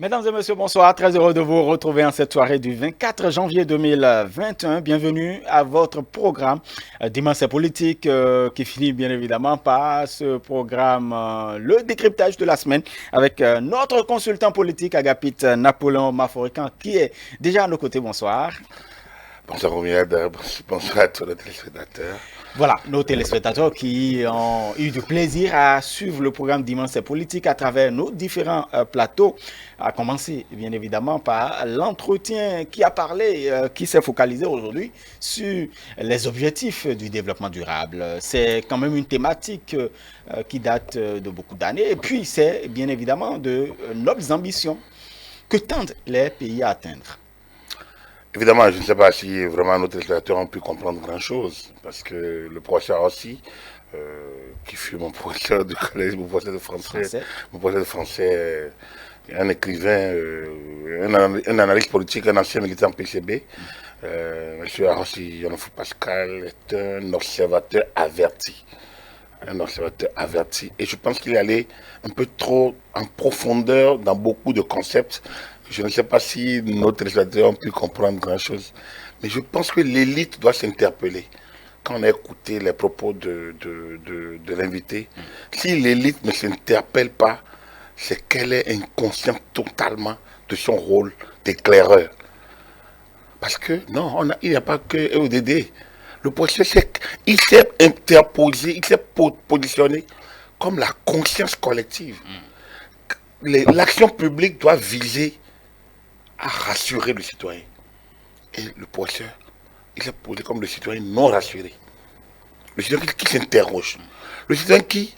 Mesdames et messieurs, bonsoir. Très heureux de vous retrouver en cette soirée du 24 janvier 2021. Bienvenue à votre programme Dimanche politique qui finit bien évidemment par ce programme le décryptage de la semaine avec notre consultant politique Agapit Napoléon Maforican qui est déjà à nos côtés. Bonsoir. Bonsoir Romuald, bonsoir à tous les téléspectateurs. Voilà, nos téléspectateurs qui ont eu du plaisir à suivre le programme Dimanche politique à travers nos différents plateaux, à commencer bien évidemment par l'entretien qui a parlé, qui s'est focalisé aujourd'hui sur les objectifs du développement durable. C'est quand même une thématique qui date de beaucoup d'années et puis c'est bien évidemment de nobles ambitions que tendent les pays à atteindre. Évidemment, je ne sais pas si vraiment nos téléspectateurs ont pu comprendre grand-chose, parce que le professeur aussi, qui fut mon professeur de collège, mon professeur de français, un écrivain, un analyste politique, un ancien militant PCB, M. Arossi Yanofou Pascal est un observateur averti. Un observateur averti. Et je pense qu'il est allé un peu trop en profondeur dans beaucoup de concepts. Je ne sais pas si nos téléspectateurs ont pu comprendre grand-chose, mais je pense que l'élite doit s'interpeller. Quand on a écouté les propos de l'invité, si l'élite ne s'interpelle pas, c'est qu'elle est inconsciente totalement de son rôle d'éclaireur. Parce que, non, il n'y a pas que EODD. Le processus, il s'est interposé, il s'est positionné comme la conscience collective. L'action publique doit viser à rassurer le citoyen. Et le professeur, il s'est posé comme le citoyen non rassuré. Le citoyen qui s'interroge. Le citoyen qui,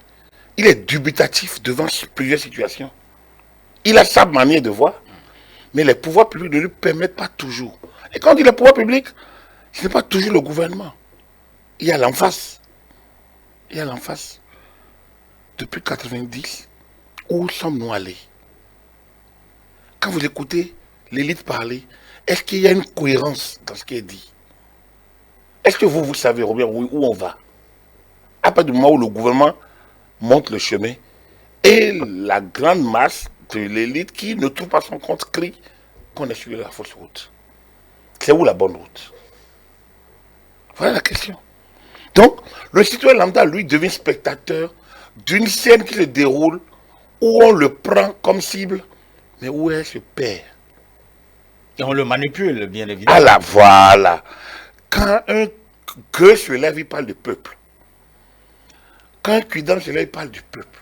il est dubitatif devant plusieurs situations. Il a sa manière de voir, mais les pouvoirs publics ne lui permettent pas toujours. Et quand on dit les pouvoirs publics, ce n'est pas toujours le gouvernement. Il y a l'emphase. Il y a l'emphase. Depuis 90, où sommes-nous allés? Quand vous écoutez l'élite parler, est-ce qu'il y a une cohérence dans ce qui est dit? Est-ce que vous savez, Robert, où on va? À partir du moment où le gouvernement monte le chemin et la grande masse de l'élite qui ne trouve pas son compte crie qu'on est sur la fausse route. C'est où la bonne route? Voilà la question. Donc, le citoyen lambda, lui, devient spectateur d'une scène qui se déroule où on le prend comme cible, mais où elle se perd. Et on le manipule, bien évidemment. Ah là, voilà. Quand un gueux se lève, il parle du peuple. Quand un cuidant se lève, il parle du peuple.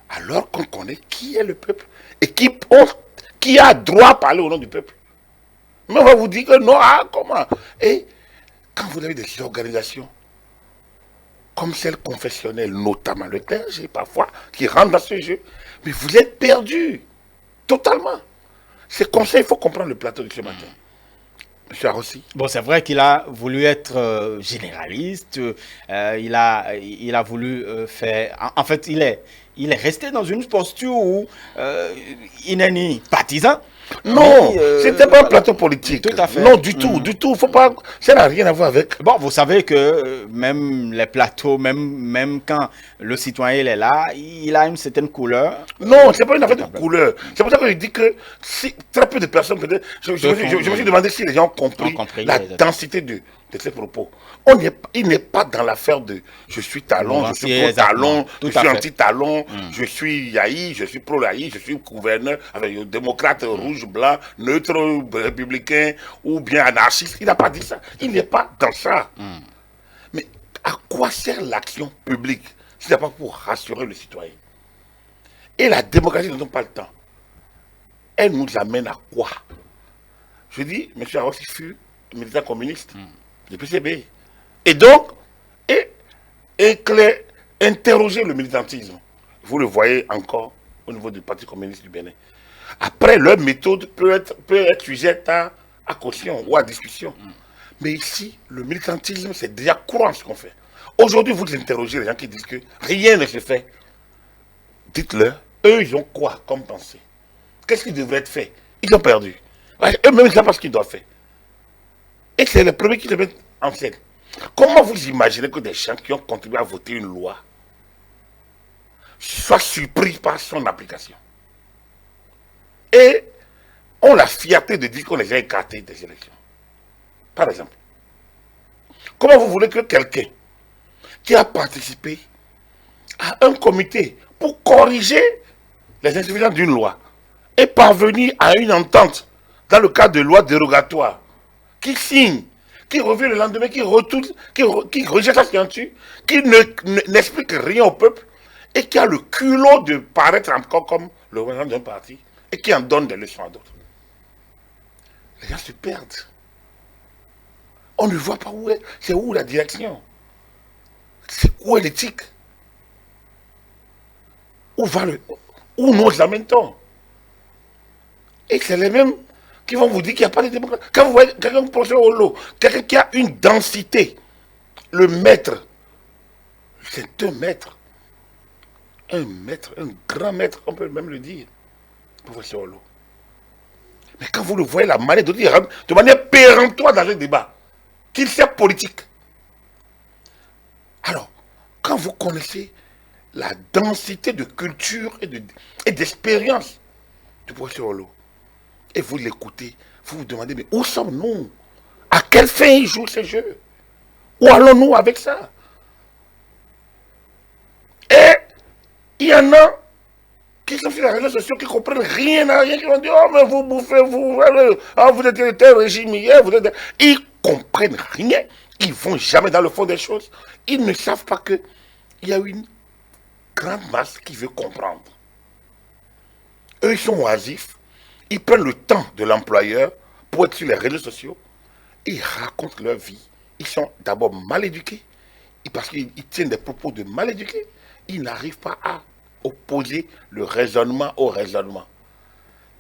Alors qu'on connaît qui est le peuple et qui a droit à parler au nom du peuple. Mais on va vous dire que non, comment? Et quand vous avez des organisations comme celle confessionnelle, notamment le clergé parfois, qui rentrent dans ce jeu, mais vous êtes perdus, totalement. C'est comme ça, il faut comprendre le plateau de ce matin. Monsieur Arossi. Bon, c'est vrai qu'il a voulu être généraliste, il a voulu faire... En fait, il est resté dans une posture où il n'est ni partisan. Non, c'était pas un plateau politique. Tout à fait. Non, du tout, du tout. Faut pas, ça n'a rien à voir avec. Bon, vous savez que même les plateaux, même quand le citoyen il est là, il a une certaine couleur. Non, c'est pas une affaire de couleur. C'est pour ça que je dis que si très peu de personnes, peut-être, je me suis demandé si les gens ont compris la densité de ces propos. Il n'est pas dans l'affaire de je suis talon, je suis pro-talon, je suis anti-talon, je suis Yahi, je suis pro-Yahi, je suis gouverneur avec démocrate rouge, blanc, neutre, républicain ou bien anarchiste. Il n'a pas dit ça. Il n'est pas dans ça. Mais à quoi sert l'action publique si ce n'est pas pour rassurer le citoyen? Et la démocratie ne donne pas le temps. Elle nous amène à quoi? Je dis, M. Arossi fut militant communiste du PCB. Et donc, interroger le militantisme. Vous le voyez encore au niveau du Parti communiste du Bénin. Après, leur méthode peut être sujette à caution ou à discussion. Mais ici, le militantisme, c'est déjà courant ce qu'on fait. Aujourd'hui, vous interrogez les gens qui disent que rien ne se fait. Dites-leur, eux, ils ont quoi comme pensée? Qu'est-ce qui devrait être fait? Ils ont perdu. Eux-mêmes, ils ne savent pas ce qu'ils doivent faire. Et c'est le premier qui le met en scène. Comment vous imaginez que des gens qui ont contribué à voter une loi soient surpris par son application? et ont la fierté de dire qu'on les a écartés des élections. Par exemple, comment vous voulez que quelqu'un qui a participé à un comité pour corriger les insuffisances d'une loi et parvenir à une entente dans le cadre de lois dérogatoires, qui signe, qui revient le lendemain, qui rejette sa signature, qui n'explique rien au peuple et qui a le culot de paraître encore comme le représentant d'un parti et qui en donne des leçons à d'autres. Les gens se perdent. On ne voit pas où est, c'est où la direction. C'est où est l'éthique. Où nous amène-t-on? Et c'est les mêmes qui vont vous dire qu'il n'y a pas de démocratie. Quand vous voyez quelqu'un qui professeur au lot, quelqu'un qui a une densité, le maître, c'est un maître, un grand maître, on peut même le dire, professeur Olo. Mais quand vous le voyez, la manière de dire, de manière péremptoire dans le débat, qu'il sait politique. Alors, quand vous connaissez la densité de culture et d'expérience du professeur Olo, et vous l'écoutez, vous vous demandez, mais où sommes-nous? À quelle fin il joue ces jeux? Où allons-nous avec ça? Et il y en a qui sont sur les réseaux sociaux, qui ne comprennent rien à rien, qui vont dire, oh mais vous bouffez, vous êtes de tel régime hier, Ils ne comprennent rien, ils ne vont jamais dans le fond des choses. Ils ne savent pas qu'il y a une grande masse qui veut comprendre. Eux, ils sont oisifs. Ils prennent le temps de l'employeur pour être sur les réseaux sociaux. Ils racontent leur vie. Ils sont d'abord mal éduqués. Parce qu'ils tiennent des propos de mal éduqués. Ils n'arrivent pas à opposer le raisonnement au raisonnement.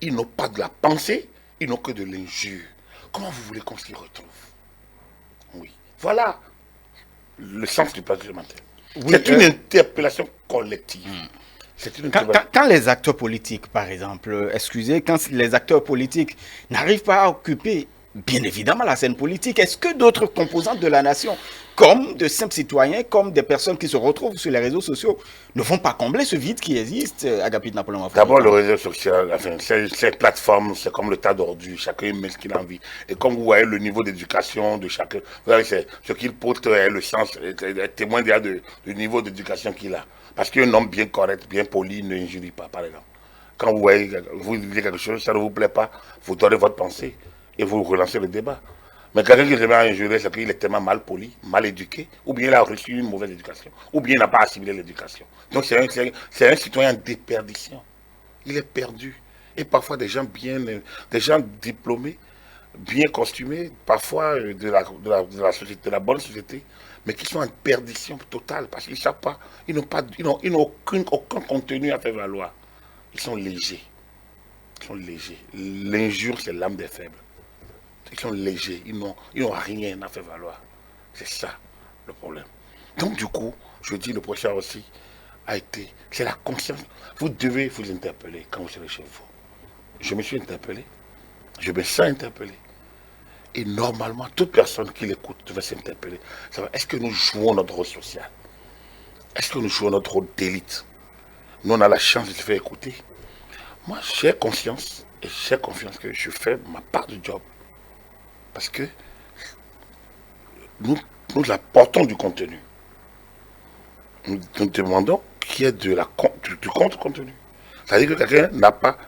Ils n'ont pas de la pensée. Ils n'ont que de l'injure. Comment vous voulez qu'on s'y retrouve? Oui. Voilà le sens du plateau alimentaire. Oui, c'est une interpellation collective. Quand les acteurs politiques, par exemple, quand les acteurs politiques n'arrivent pas à occuper, bien évidemment, la scène politique, est-ce que d'autres composantes de la nation, comme de simples citoyens, comme des personnes qui se retrouvent sur les réseaux sociaux, ne vont pas combler ce vide qui existe, Agapit Napoléon? D'abord, le réseau social, enfin, ces plateformes, c'est comme le tas d'ordures, chacun met ce qu'il a envie. Et comme vous voyez le niveau d'éducation de chacun, vous voyez, ce qu'il porte est le sens, est témoin déjà du niveau d'éducation qu'il a. Parce qu'un homme bien correct, bien poli, ne injurie pas, par exemple. Quand vous voyez, vous dites quelque chose, ça ne vous plaît pas, vous donnez votre pensée et vous relancez le débat. Mais quelqu'un qui se met à injurer, c'est qu'il est tellement mal poli, mal éduqué, ou bien il a reçu une mauvaise éducation, ou bien il n'a pas assimilé l'éducation. Donc c'est un citoyen en déperdition. Il est perdu. Et parfois des gens diplômés, bien costumés, parfois de la société, de la bonne société, mais qui sont en perdition totale parce qu'ils ne savent pas, ils n'ont aucun contenu à faire valoir. Ils sont légers. L'injure, c'est l'âme des faibles. Ils sont légers, ils n'ont rien à faire valoir. C'est ça le problème. Donc du coup, je dis le prochain aussi c'est la conscience. Vous devez vous interpeller quand vous serez chez vous. Je me suis interpellé, je me sens interpellé. Et normalement, toute personne qui l'écoute devait s'interpeller. Est-ce que nous jouons notre rôle social? Est-ce que nous jouons notre rôle d'élite? Nous, on a la chance de se faire écouter. Moi, j'ai conscience et j'ai confiance que je fais ma part du job. Parce que nous apportons du contenu. Nous demandons qu'il y ait du contre-contenu. C'est-à-dire que quelqu'un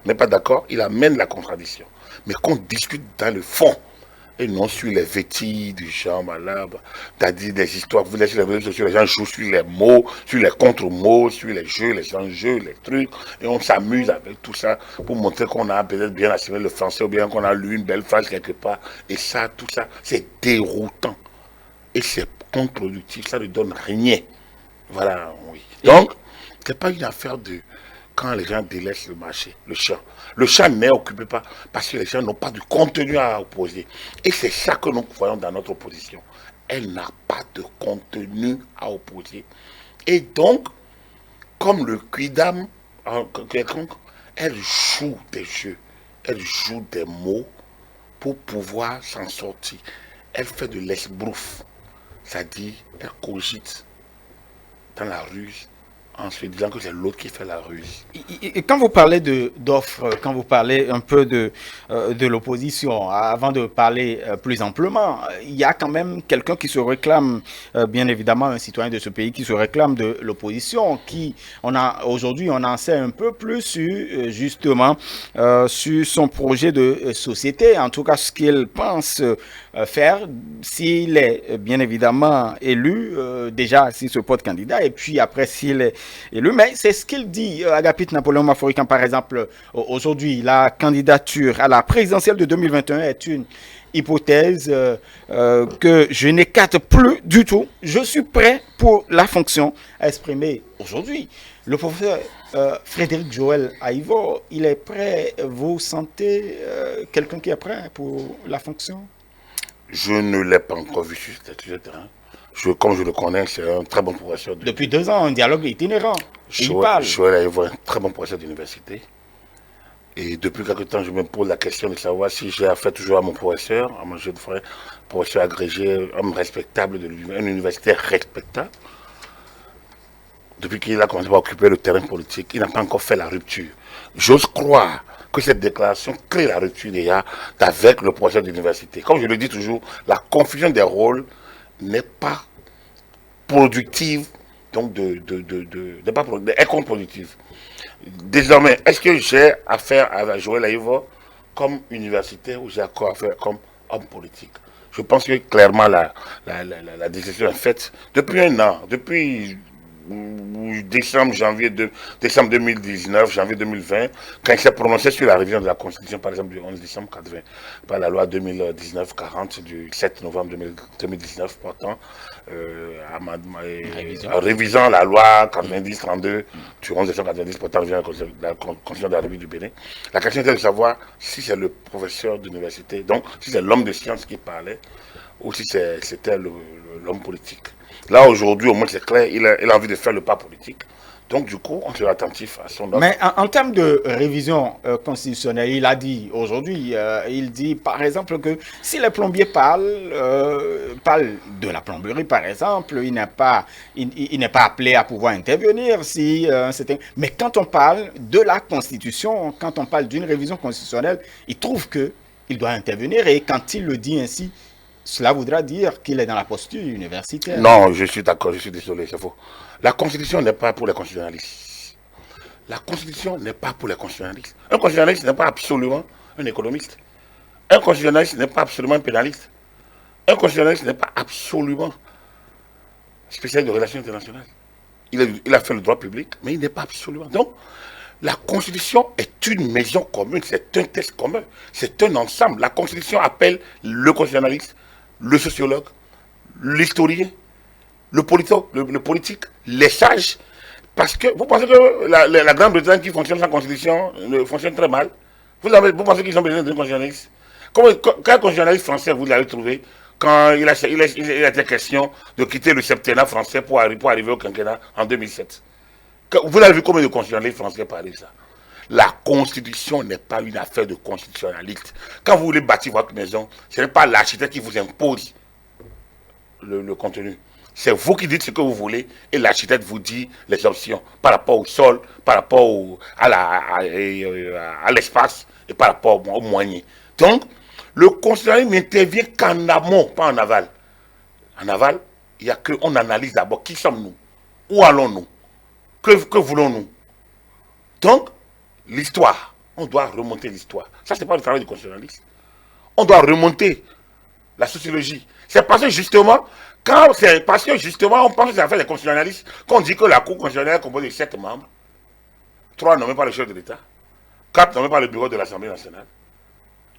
n'est pas d'accord, il amène la contradiction. Mais qu'on discute dans le fond. Et non sur les vêtis du genre malade, c'est-à-dire des histoires. Vous laissez les réseaux sociaux, les gens jouent sur les mots, sur les contre-mots, sur les jeux, les enjeux, les trucs. Et on s'amuse avec tout ça pour montrer qu'on a peut-être bien assimilé le français ou bien qu'on a lu une belle phrase quelque part. Et ça, tout ça, c'est déroutant. Et c'est contre-productif, ça ne donne rien. Voilà, oui. Donc, ce n'est pas une affaire de quand les gens délaissent le marché, le champ. Le champ n'est occupé pas parce que les gens n'ont pas de contenu à opposer. Et c'est ça que nous voyons dans notre opposition. Elle n'a pas de contenu à opposer. Et donc, comme le quidam, elle joue des jeux, elle joue des mots pour pouvoir s'en sortir. Elle fait de l'esbrouf, c'est-à-dire elle cogite dans la ruse en se disant que c'est l'autre qui fait la ruse. Et quand vous parlez d'offres, quand vous parlez un peu de l'opposition, avant de parler plus amplement, il y a quand même quelqu'un qui se réclame, bien évidemment un citoyen de ce pays qui se réclame de l'opposition, aujourd'hui on en sait un peu plus sur, justement sur son projet de société, en tout cas ce qu'il pense faire s'il est bien évidemment élu, déjà s'il se porte candidat, et puis après s'il est élu. Mais c'est ce qu'il dit, Agapit Napoléon Maphorican, par exemple, aujourd'hui. La candidature à la présidentielle de 2021 est une hypothèse que je n'écarte plus du tout. Je suis prêt pour la fonction à exprimer aujourd'hui. Le professeur Frédéric Joël Aïvo, il est prêt. Vous sentez quelqu'un qui est prêt pour la fonction? Je ne l'ai pas encore vu sur ce terrain. Comme je le connais, c'est un très bon professeur. Depuis 2 ans, un dialogue itinérant. Joël Aïvo est un très bon professeur d'université. Et depuis quelque temps, je me pose la question de savoir si j'ai affaire toujours à mon professeur, à mon jeune frère, professeur agrégé, homme respectable, d'une université respectable. Depuis qu'il a commencé à occuper le terrain politique, il n'a pas encore fait la rupture. J'ose croire que cette déclaration crée la rupture déjà avec le projet d'université. Comme je le dis toujours, la confusion des rôles n'est pas productive, donc n'est pas est contre-productive. Désormais, est-ce que j'ai affaire à Joël Aïvo comme universitaire ou j'ai affaire comme homme politique? Je pense que clairement la décision est faite depuis un an, depuis décembre 2019, janvier 2020, quand il s'est prononcé sur la révision de la Constitution, par exemple du 11 décembre 80, par la loi 2019-40 du 7 novembre 2019 portant révisant la loi 90-32 du 11 décembre 90 portant la Constitution de la République du Bénin. La question était de savoir si c'est le professeur d'université, donc si c'est l'homme de science qui parlait, ou si c'était l'homme politique. Là, aujourd'hui, au moins, c'est clair, il a envie de faire le pas politique. Donc, du coup, on sera attentif à son offre. Mais en termes de révision constitutionnelle, il a dit aujourd'hui, il dit par exemple que si les plombiers parlent de la plomberie, par exemple, il n'est pas appelé à pouvoir intervenir. Mais quand on parle de la Constitution, quand on parle d'une révision constitutionnelle, il trouve qu'il doit intervenir. Et quand il le dit ainsi, cela voudra dire qu'il est dans la posture universitaire. Non, je suis d'accord, je suis désolé, c'est faux. La Constitution n'est pas pour les constitutionnalistes. La Constitution n'est pas pour les constitutionnalistes. Un constitutionnaliste n'est pas absolument un économiste. Un constitutionnaliste n'est pas absolument un pénaliste. Un constitutionnaliste n'est pas absolument spécialiste de relations internationales. Il a fait le droit public, mais il n'est pas absolument. Donc, la Constitution est une maison commune, c'est un texte commun, c'est un ensemble. La Constitution appelle le constitutionnaliste, le sociologue, l'historien, le politique, les sages. Parce que vous pensez que la Grande-Bretagne qui fonctionne sans constitution fonctionne très mal. Vous pensez qu'ils ont besoin d'un constitutionnaliste? Quel constitutionnaliste français vous l'avez trouvé quand il a été question de quitter le septennat français pour arriver au quinquennat en 2007? Vous avez vu combien de constitutionnalistes français parler de ça? La Constitution n'est pas une affaire de constitutionnaliste. Quand vous voulez bâtir votre maison, ce n'est pas l'architecte qui vous impose le contenu. C'est vous qui dites ce que vous voulez et l'architecte vous dit les options par rapport au sol, par rapport à l'espace et par rapport au moyen. Donc, le constitutionnalisme n'intervient qu'en amont, pas en aval. En aval, il y a qu'on analyse d'abord qui sommes-nous, où allons-nous, que voulons-nous. Donc, l'histoire, on doit remonter l'histoire. Ça, ce n'est pas le travail du constitutionnaliste. On doit remonter la sociologie. C'est parce que justement, on pense que c'est l'affaire des constitutionnalistes qu'on dit que la Cour constitutionnelle est composée de 7 membres, 3 nommés par le chef de l'État, 4 nommés par le bureau de l'Assemblée nationale.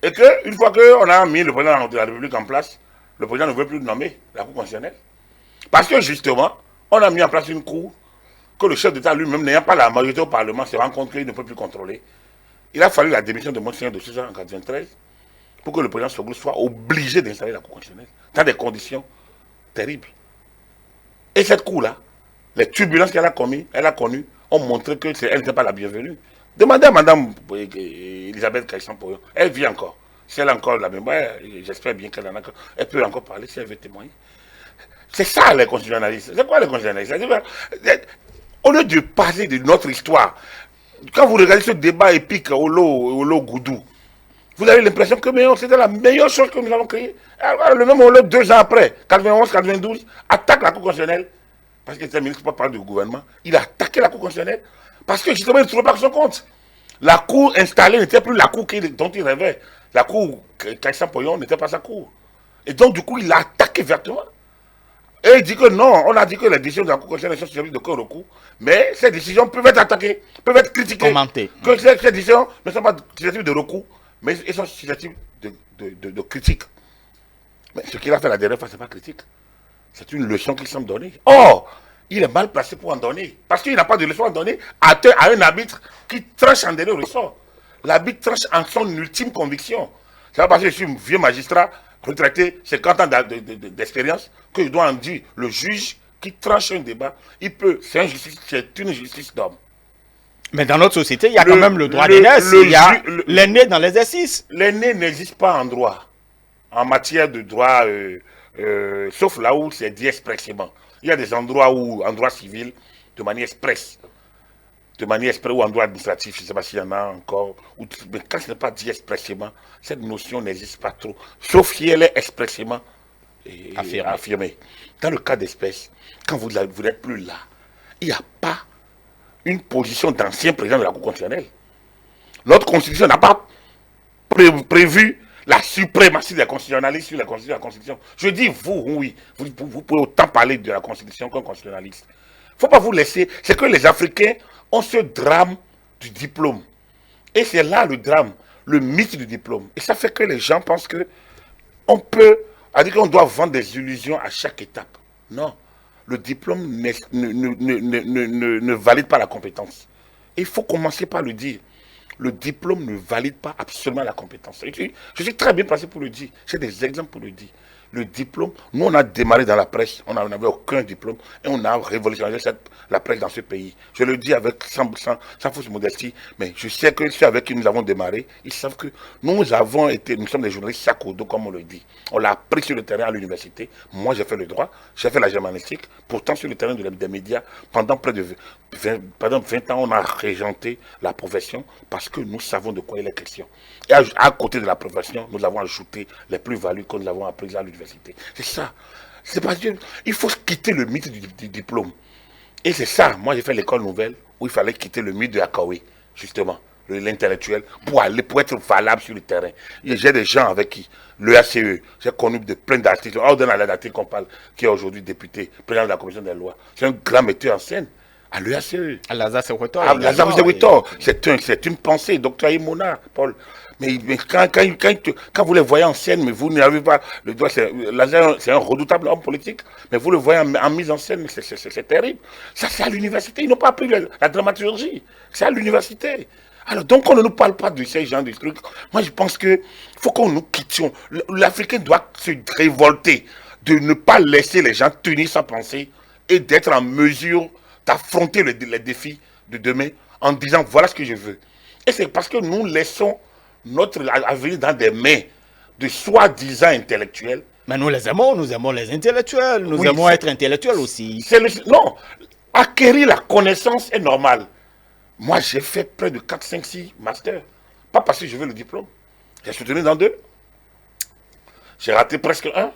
Et qu'une fois qu'on a mis le président de la République en place, le président ne veut plus nommer la Cour constitutionnelle. Parce que justement, on a mis en place une Cour que le chef d'État lui-même, n'ayant pas la majorité au Parlement, se rend compte qu'il ne peut plus contrôler. Il a fallu la démission de Monseigneur de Sousa en 1993 pour que le président Soglo soit obligé d'installer la Cour constitutionnelle dans des conditions terribles. Et cette Cour-là, les turbulences qu'elle a connues, ont montré qu'elle n'était pas la bienvenue. Demandez à Mme Elisabeth Caïsan-Poyon, elle vit encore. Si elle a encore la mémoire, j'espère bien qu'elle en a, elle peut encore parler si elle veut témoigner. C'est ça les constitutionnalistes. C'est quoi les constitutionnalistes? Au lieu de parler de notre histoire, quand vous regardez ce débat épique Olo Goudou, vous avez l'impression que c'était la meilleure chose que nous avons créée. Alors, le même Olo, 2 ans après, 91, 92, attaque la Cour constitutionnelle, parce qu'il était ministre porte-parole du gouvernement, il a attaqué la Cour constitutionnelle, parce que justement, il ne trouvait pas son compte. La Cour installée n'était plus la Cour dont il rêvait. La Cour Caïssa Poyon n'était pas sa Cour. Et donc, du coup, il a attaqué vertement. Et il dit que non, on a dit que les décisions de la Cour constitutionnelle sont susceptibles de recours, mais ces décisions peuvent être attaquées, peuvent être critiquées. Commentées. Que ces décisions ne sont pas susceptibles de recours, mais elles sont susceptibles de critique. Mais ce qu'il a fait la dernière fois, ce n'est pas critique. C'est une leçon qu'il semble donner. Or, il est mal placé pour en donner. Parce qu'il n'a pas de leçon à donner à un arbitre qui tranche en dernier ressort. L'arbitre tranche en son ultime conviction. C'est pas parce que je suis un vieux magistrat, retraité, 50 ans d'expérience, que je dois en dire, le juge qui tranche un débat, il peut, c'est une justice d'homme. Mais dans notre société, il y a quand même le droit d'aînesse, il y a l'aîné dans l'exercice. L'aîné n'existe pas en droit, en matière de droit, sauf là où c'est dit expressément. Il y a des endroits où, en droit civil, de manière expresse, ou en droit administratif, je ne sais pas s'il y en a encore, mais quand ce n'est pas dit expressément, cette notion n'existe pas trop, sauf si elle est expressément affirmée. Dans le cas d'espèce, quand vous n'êtes plus là, il n'y a pas une position d'ancien président de la Cour constitutionnelle. Notre constitution n'a pas prévu la suprématie des constitutionnalistes sur la constitution. Je dis vous, oui, vous pouvez autant parler de la constitution qu'un constitutionnaliste. Il ne faut pas vous laisser. C'est que les Africains ont ce drame du diplôme. Et c'est là le drame, le mythe du diplôme. Et ça fait que les gens pensent que on peut, dire qu'on doit vendre des illusions à chaque étape. Non. Le diplôme ne valide pas la compétence. Et il faut commencer par le dire. Le diplôme ne valide pas absolument la compétence. Je suis très bien placé pour le dire. J'ai des exemples pour le dire. Le diplôme, nous on a démarré dans la presse, on n'avait aucun diplôme et on a révolutionné la presse dans ce pays. Je le dis avec sans fausse modestie, mais je sais que ceux avec qui nous avons démarré, ils savent que nous sommes des journalistes sac au dos comme on le dit. On l'a appris sur le terrain à l'université. Moi j'ai fait le droit, j'ai fait la germanistique, pourtant sur le terrain des médias, pendant près de 20 ans, on a régenté la profession parce que nous savons de quoi il est question. Et à côté de la profession, nous avons ajouté les plus-values que nous avons apprises à l'université. C'est ça. C'est parce qu'il faut quitter le mythe du diplôme. Et c'est ça. Moi, j'ai fait l'école nouvelle où il fallait quitter le mythe de Akawe, justement, l'intellectuel, pour être valable sur le terrain. J'ai des gens avec qui, le ACE, j'ai connu de plein d'artistes. Dans l'artiste qu'on parle, qui est aujourd'hui député, président de la commission des lois. C'est un grand metteur en scène. À l'EACE. À Lazare Sekwetor. C'est une pensée, docteur Imona, Paul. Mais quand vous les voyez en scène, mais vous n'avez pas le droit, c'est un redoutable homme politique, mais vous le voyez en mise en scène, c'est terrible. Ça, c'est à l'université. Ils n'ont pas appris la dramaturgie. C'est à l'université. Alors, donc, on ne nous parle pas de ces gens de trucs. Moi, je pense qu'il faut qu'on nous quittions. L'Africain doit se révolter de ne pas laisser les gens tenir sa pensée et d'être en mesure d'affronter les défis de demain en disant voilà ce que je veux. Et c'est parce que nous laissons notre avenir dans des mains de soi-disant intellectuels. Mais nous les aimons, nous aimons les intellectuels, nous aimons être intellectuels aussi. Non, acquérir la connaissance est normal. Moi, j'ai fait près de 4, 5, 6 masters. Pas parce que je veux le diplôme. J'ai soutenu dans 2. J'ai raté presque 1. Je ne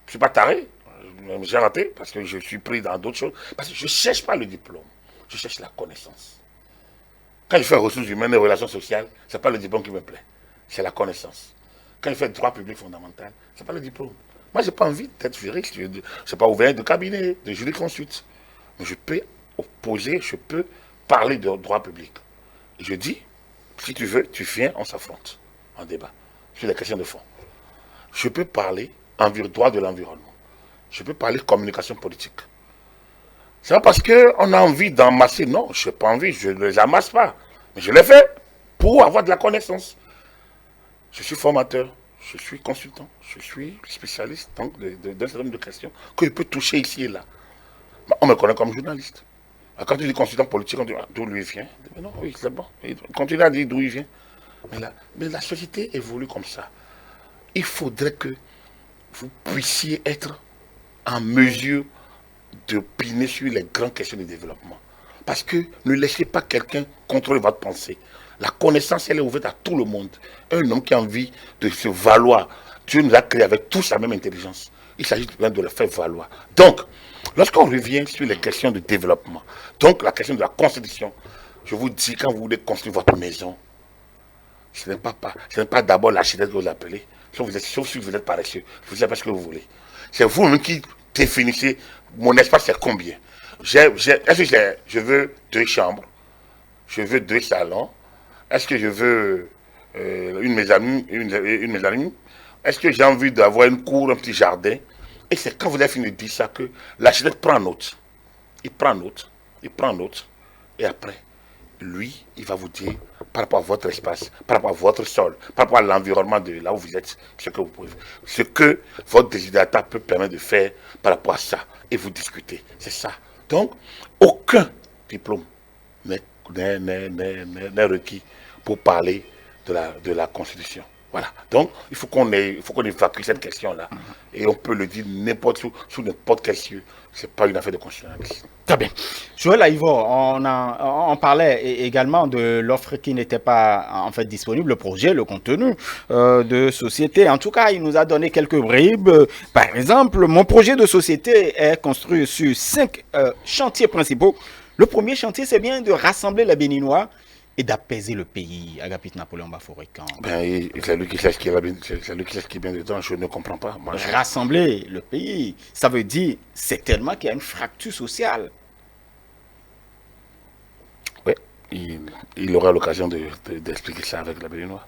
suis pas taré. J'ai raté parce que je suis pris dans d'autres choses. Parce que je ne cherche pas le diplôme. Je cherche la connaissance. Quand je fais ressources humaines et relations sociales, ce n'est pas le diplôme qui me plaît. C'est la connaissance. Quand je fais droit public fondamental, ce n'est pas le diplôme. Moi, je n'ai pas envie d'être juriste. Je ne sais pas ouvert de cabinet, de jurisconsulte. Mais je peux opposer, je peux parler de droit public. Et je dis, si tu veux, tu viens, on s'affronte en débat sur les questions de fond. Je peux parler droit de l'environnement. Je peux parler communication politique. C'est pas parce qu'on a envie d'amasser. Non, je n'ai pas envie, je ne les amasse pas. Mais je l'ai fait pour avoir de la connaissance. Je suis formateur, je suis consultant, je suis spécialiste d'un certain nombre de questions que je peux toucher ici et là. On me connaît comme journaliste. Quand tu dis consultant politique, on dit d'où lui vient. Mais non, oui, c'est bon. Il continue à dire d'où il vient. Mais la société évolue comme ça. Il faudrait que vous puissiez être en mesure d'opiner sur les grandes questions du développement. Parce que ne laissez pas quelqu'un contrôler votre pensée. La connaissance, elle est ouverte à tout le monde. Un homme qui a envie de se valoir, Dieu nous a créés avec tous la même intelligence. Il s'agit de le faire valoir. Donc, lorsqu'on revient sur les questions de développement, donc la question de la constitution, je vous dis, quand vous voulez construire votre maison, ce n'est pas d'abord l'architecte que vous appelez, sauf si vous êtes paresseux, vous ne savez pas ce que vous voulez. C'est vous-même qui définissez, mon espace c'est combien. Est-ce que je veux 2 chambres, je veux 2 salons, est-ce que je veux une mezzanine, est-ce que j'ai envie d'avoir une cour, un petit jardin. Et c'est quand vous avez fini de dire ça que l'architecte prend note. Il prend note, et après, lui, il va vous dire, par rapport à votre espace, par rapport à votre sol, par rapport à l'environnement de là où vous êtes, ce que vous pouvez faire, ce que votre désidérateur peut permettre de faire par rapport à ça. Et vous discutez. C'est ça. Donc, aucun diplôme n'est requis pour parler de la Constitution. Voilà. Donc, il faut qu'on évacue cette question-là. Et on peut le dire n'importe où, sous n'importe quel cieux. Ce n'est pas une affaire de constitutionnalisme. Très bien. Joël Aïvo, on parlait également de l'offre qui n'était pas en fait disponible, le projet, le contenu de société. En tout cas, il nous a donné quelques bribes. Par exemple, mon projet de société est construit sur 5 chantiers principaux. Le premier chantier, c'est bien de rassembler les Béninois et d'apaiser le pays. Agapit Napoléon Baforican. Ben, c'est lui qui sait ce qui est bien dedans, je ne comprends pas. Moi, rassembler le pays, ça veut dire certainement qu'il y a une fracture sociale. Oui, il aura l'occasion d'expliquer ça avec les Béninois.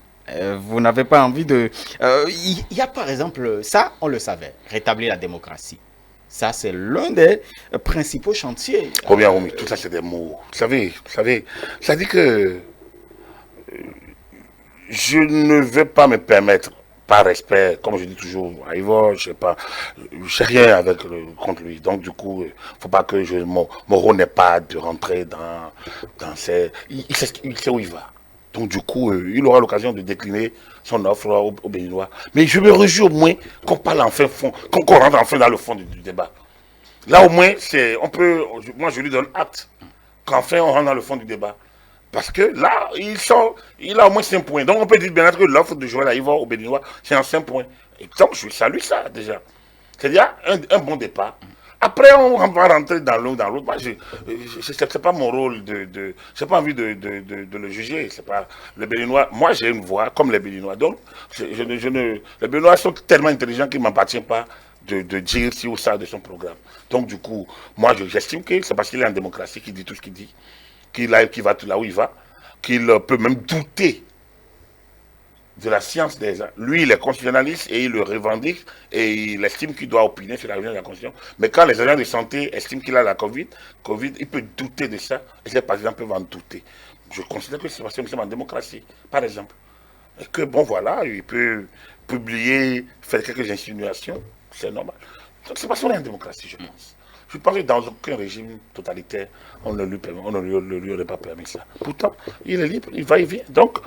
Vous n'avez pas envie de... Il y a par exemple, ça on le savait, rétablir la démocratie. Ça, c'est l'un des principaux chantiers. Oh bien, oui, tout ça, c'est des mots. Vous savez, ça dit que je ne vais pas me permettre, par respect, comme je dis toujours, à Ivo, je sais rien contre lui. Donc, du coup, il ne faut pas que mon rôle n'est pas de rentrer dans ces... Il sait où il va. Donc, du coup, il aura l'occasion de décliner son offre aux Béninois. Mais je me réjouis au moins qu'on parle enfin qu'on rentre enfin dans le fond du débat. Là, au moins, moi, je lui donne acte qu'enfin on rentre dans le fond du débat. Parce que là, il a au moins 5 points. Donc, on peut dire bien que l'offre de Joël Aïvo au Béninois, c'est en 5 points. Et donc, je salue ça, déjà. C'est-à-dire un bon départ. Après, on va rentrer dans l'un dans l'autre. C'est pas mon rôle j'ai pas envie de le juger. C'est pas les Béninois. Moi, j'ai une voix comme les Béninois. Donc, les Béninois sont tellement intelligents qu'il ne m'appartient pas de dire ci ou ça de son programme. Donc, du coup, moi, j'estime que c'est parce qu'il est en démocratie qu'il dit tout ce qu'il dit, qu'il va tout là où il va, qu'il peut même douter de la science des gens. Lui, il est constitutionnaliste et il le revendique et il estime qu'il doit opiner sur la vision de la Constitution. Mais quand les agents de santé estiment qu'il a la COVID, il peut douter de ça et les partisans peuvent en douter. Je considère que c'est parce que nous sommes en démocratie, par exemple. Et que, bon, voilà, il peut publier, faire quelques insinuations, c'est normal. Donc, c'est parce qu'on est en démocratie, je pense. Je pense que dans aucun régime totalitaire, on ne lui aurait pas permis ça. Pourtant, il est libre, il va et vient. Donc,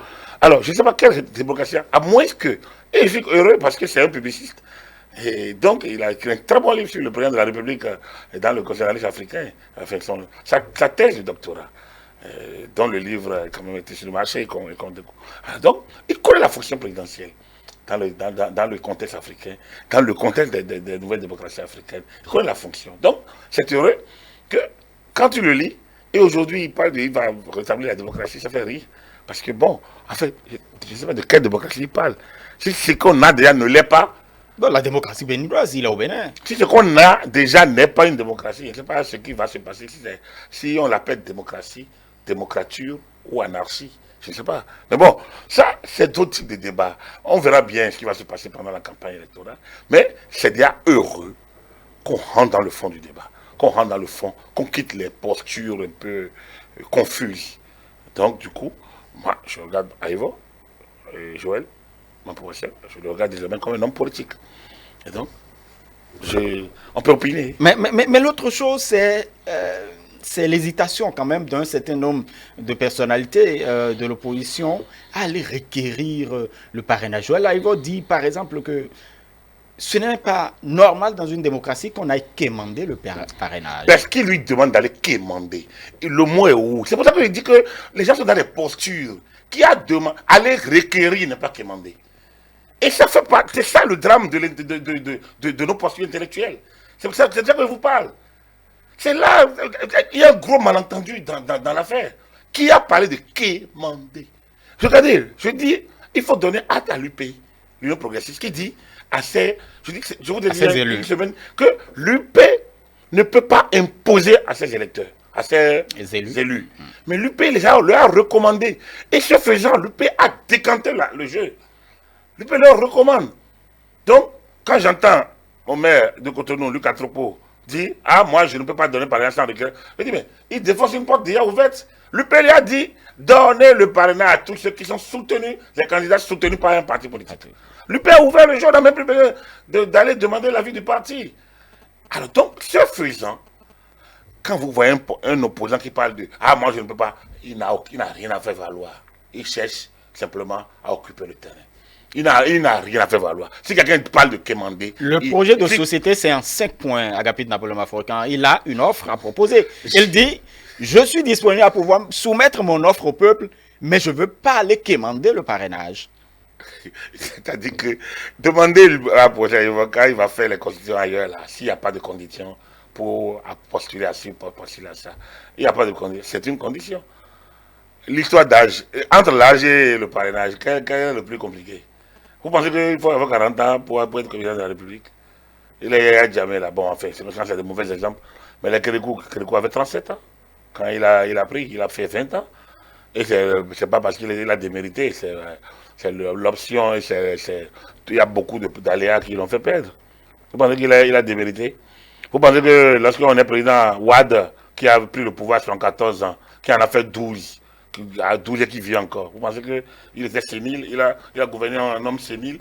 alors, je ne sais pas quelle démocratie, à moins que, et je suis heureux parce que c'est un publiciste. Et donc, il a écrit un très bon livre sur le président de la République dans le constitutionnalisme africain, enfin, sa thèse de doctorat, dont le livre a quand même été sur le marché. Donc, il connaît la fonction présidentielle. Dans le contexte africain, dans le contexte des nouvelles démocraties africaines. Il connaît la fonction. Donc, c'est heureux que quand tu le lis, et aujourd'hui il va rétablir la démocratie, ça fait rire. Parce que bon, en fait, je ne sais pas de quelle démocratie il parle. Si ce qu'on a déjà ne l'est pas. Bon, la démocratie béninoise, il est au Bénin. Si ce qu'on a déjà n'est pas une démocratie, je ne sais pas ce qui va se passer si on l'appelle démocratie, démocrature ou anarchie. Je ne sais pas. Mais bon, ça, c'est d'autres types de débats. On verra bien ce qui va se passer pendant la campagne électorale. Mais c'est déjà heureux qu'on rentre dans le fond du débat, qu'on rentre dans le fond, qu'on quitte les postures un peu confuses. Donc, du coup, moi, je regarde Aïvo, Joël, mon professeur, je le regarde désormais comme un homme politique. Et donc, on peut opiner. Mais l'autre chose, c'est l'hésitation quand même d'un certain nombre de personnalités de l'opposition à aller requérir le parrainage. Joël Aïvo dit par exemple que ce n'est pas normal dans une démocratie qu'on aille quémander le parrainage. Parce qu'il lui demande d'aller quémander. Et le mot est où? C'est pour ça que je dis que les gens sont dans des postures. Qui a demandé, aller requérir, ne pas quémander. Et ça fait pas, c'est ça le drame de nos postures intellectuelles. C'est ça que je vous parle. C'est là, il y a un gros malentendu dans l'affaire. Qui a parlé de quémander? Regardez, je dis, il faut donner hâte à l'UPI, l'Union progressiste, qui dit à ses, je vous dis une semaine, que l'UP ne peut pas imposer à ses électeurs, à ses élus. Mais l'UP leur a recommandé. Et ce faisant, l'UP a décanté le jeu. L'UP leur recommande. Donc, quand j'entends mon maire de Cotonou, Luc Atropo, dire « Ah, moi, je ne peux pas donner parrainage sans requérir », je dis « Mais il défonce une porte déjà ouverte. » L'UP lui a dit « Donnez le parrainage à tous ceux qui sont soutenus, les candidats soutenus par un parti politique. » L'UP a ouvert le jeu, on n'a même plus besoin d'aller demander l'avis du parti. Alors donc, ce faisant, quand vous voyez un opposant qui parle de « Ah, moi, je ne peux pas », il n'a rien à faire valoir. Il cherche simplement à occuper le terrain. Il n'a rien à faire valoir. Si quelqu'un parle de quémander... Le projet de société, c'est en 5 points, Agapit Napoléon Mafourkan. Il a une offre à proposer. Il dit, je suis disponible à pouvoir soumettre mon offre au peuple, mais je ne veux pas aller quémander le parrainage. C'est-à-dire que demander à un projet avocat, il va faire les conditions ailleurs, là, s'il n'y a pas de conditions pour postuler à ci, pour postuler à ça. Il n'y a pas de conditions. C'est une condition. L'histoire d'âge, entre l'âge et le parrainage, quel est le plus compliqué? Vous pensez qu'il faut avoir 40 ans pour être président de la République? Il a jamais là. Bon, enfin, c'est de mauvais exemples. Mais les Kérékou avait 37 ans. Quand il a pris, il a fait 20 ans. Et c'est pas parce qu'il a démérité, c'est l'option. Il y a beaucoup d'aléas qui l'ont fait perdre. Vous pensez qu'il a démérité? Vous pensez que lorsqu'on est président Ouad, qui a pris le pouvoir sur 14 ans, qui en a fait 12, à 12 et qui vit encore. Vous pensez qu'il était sénile, il a gouverné un homme sénile?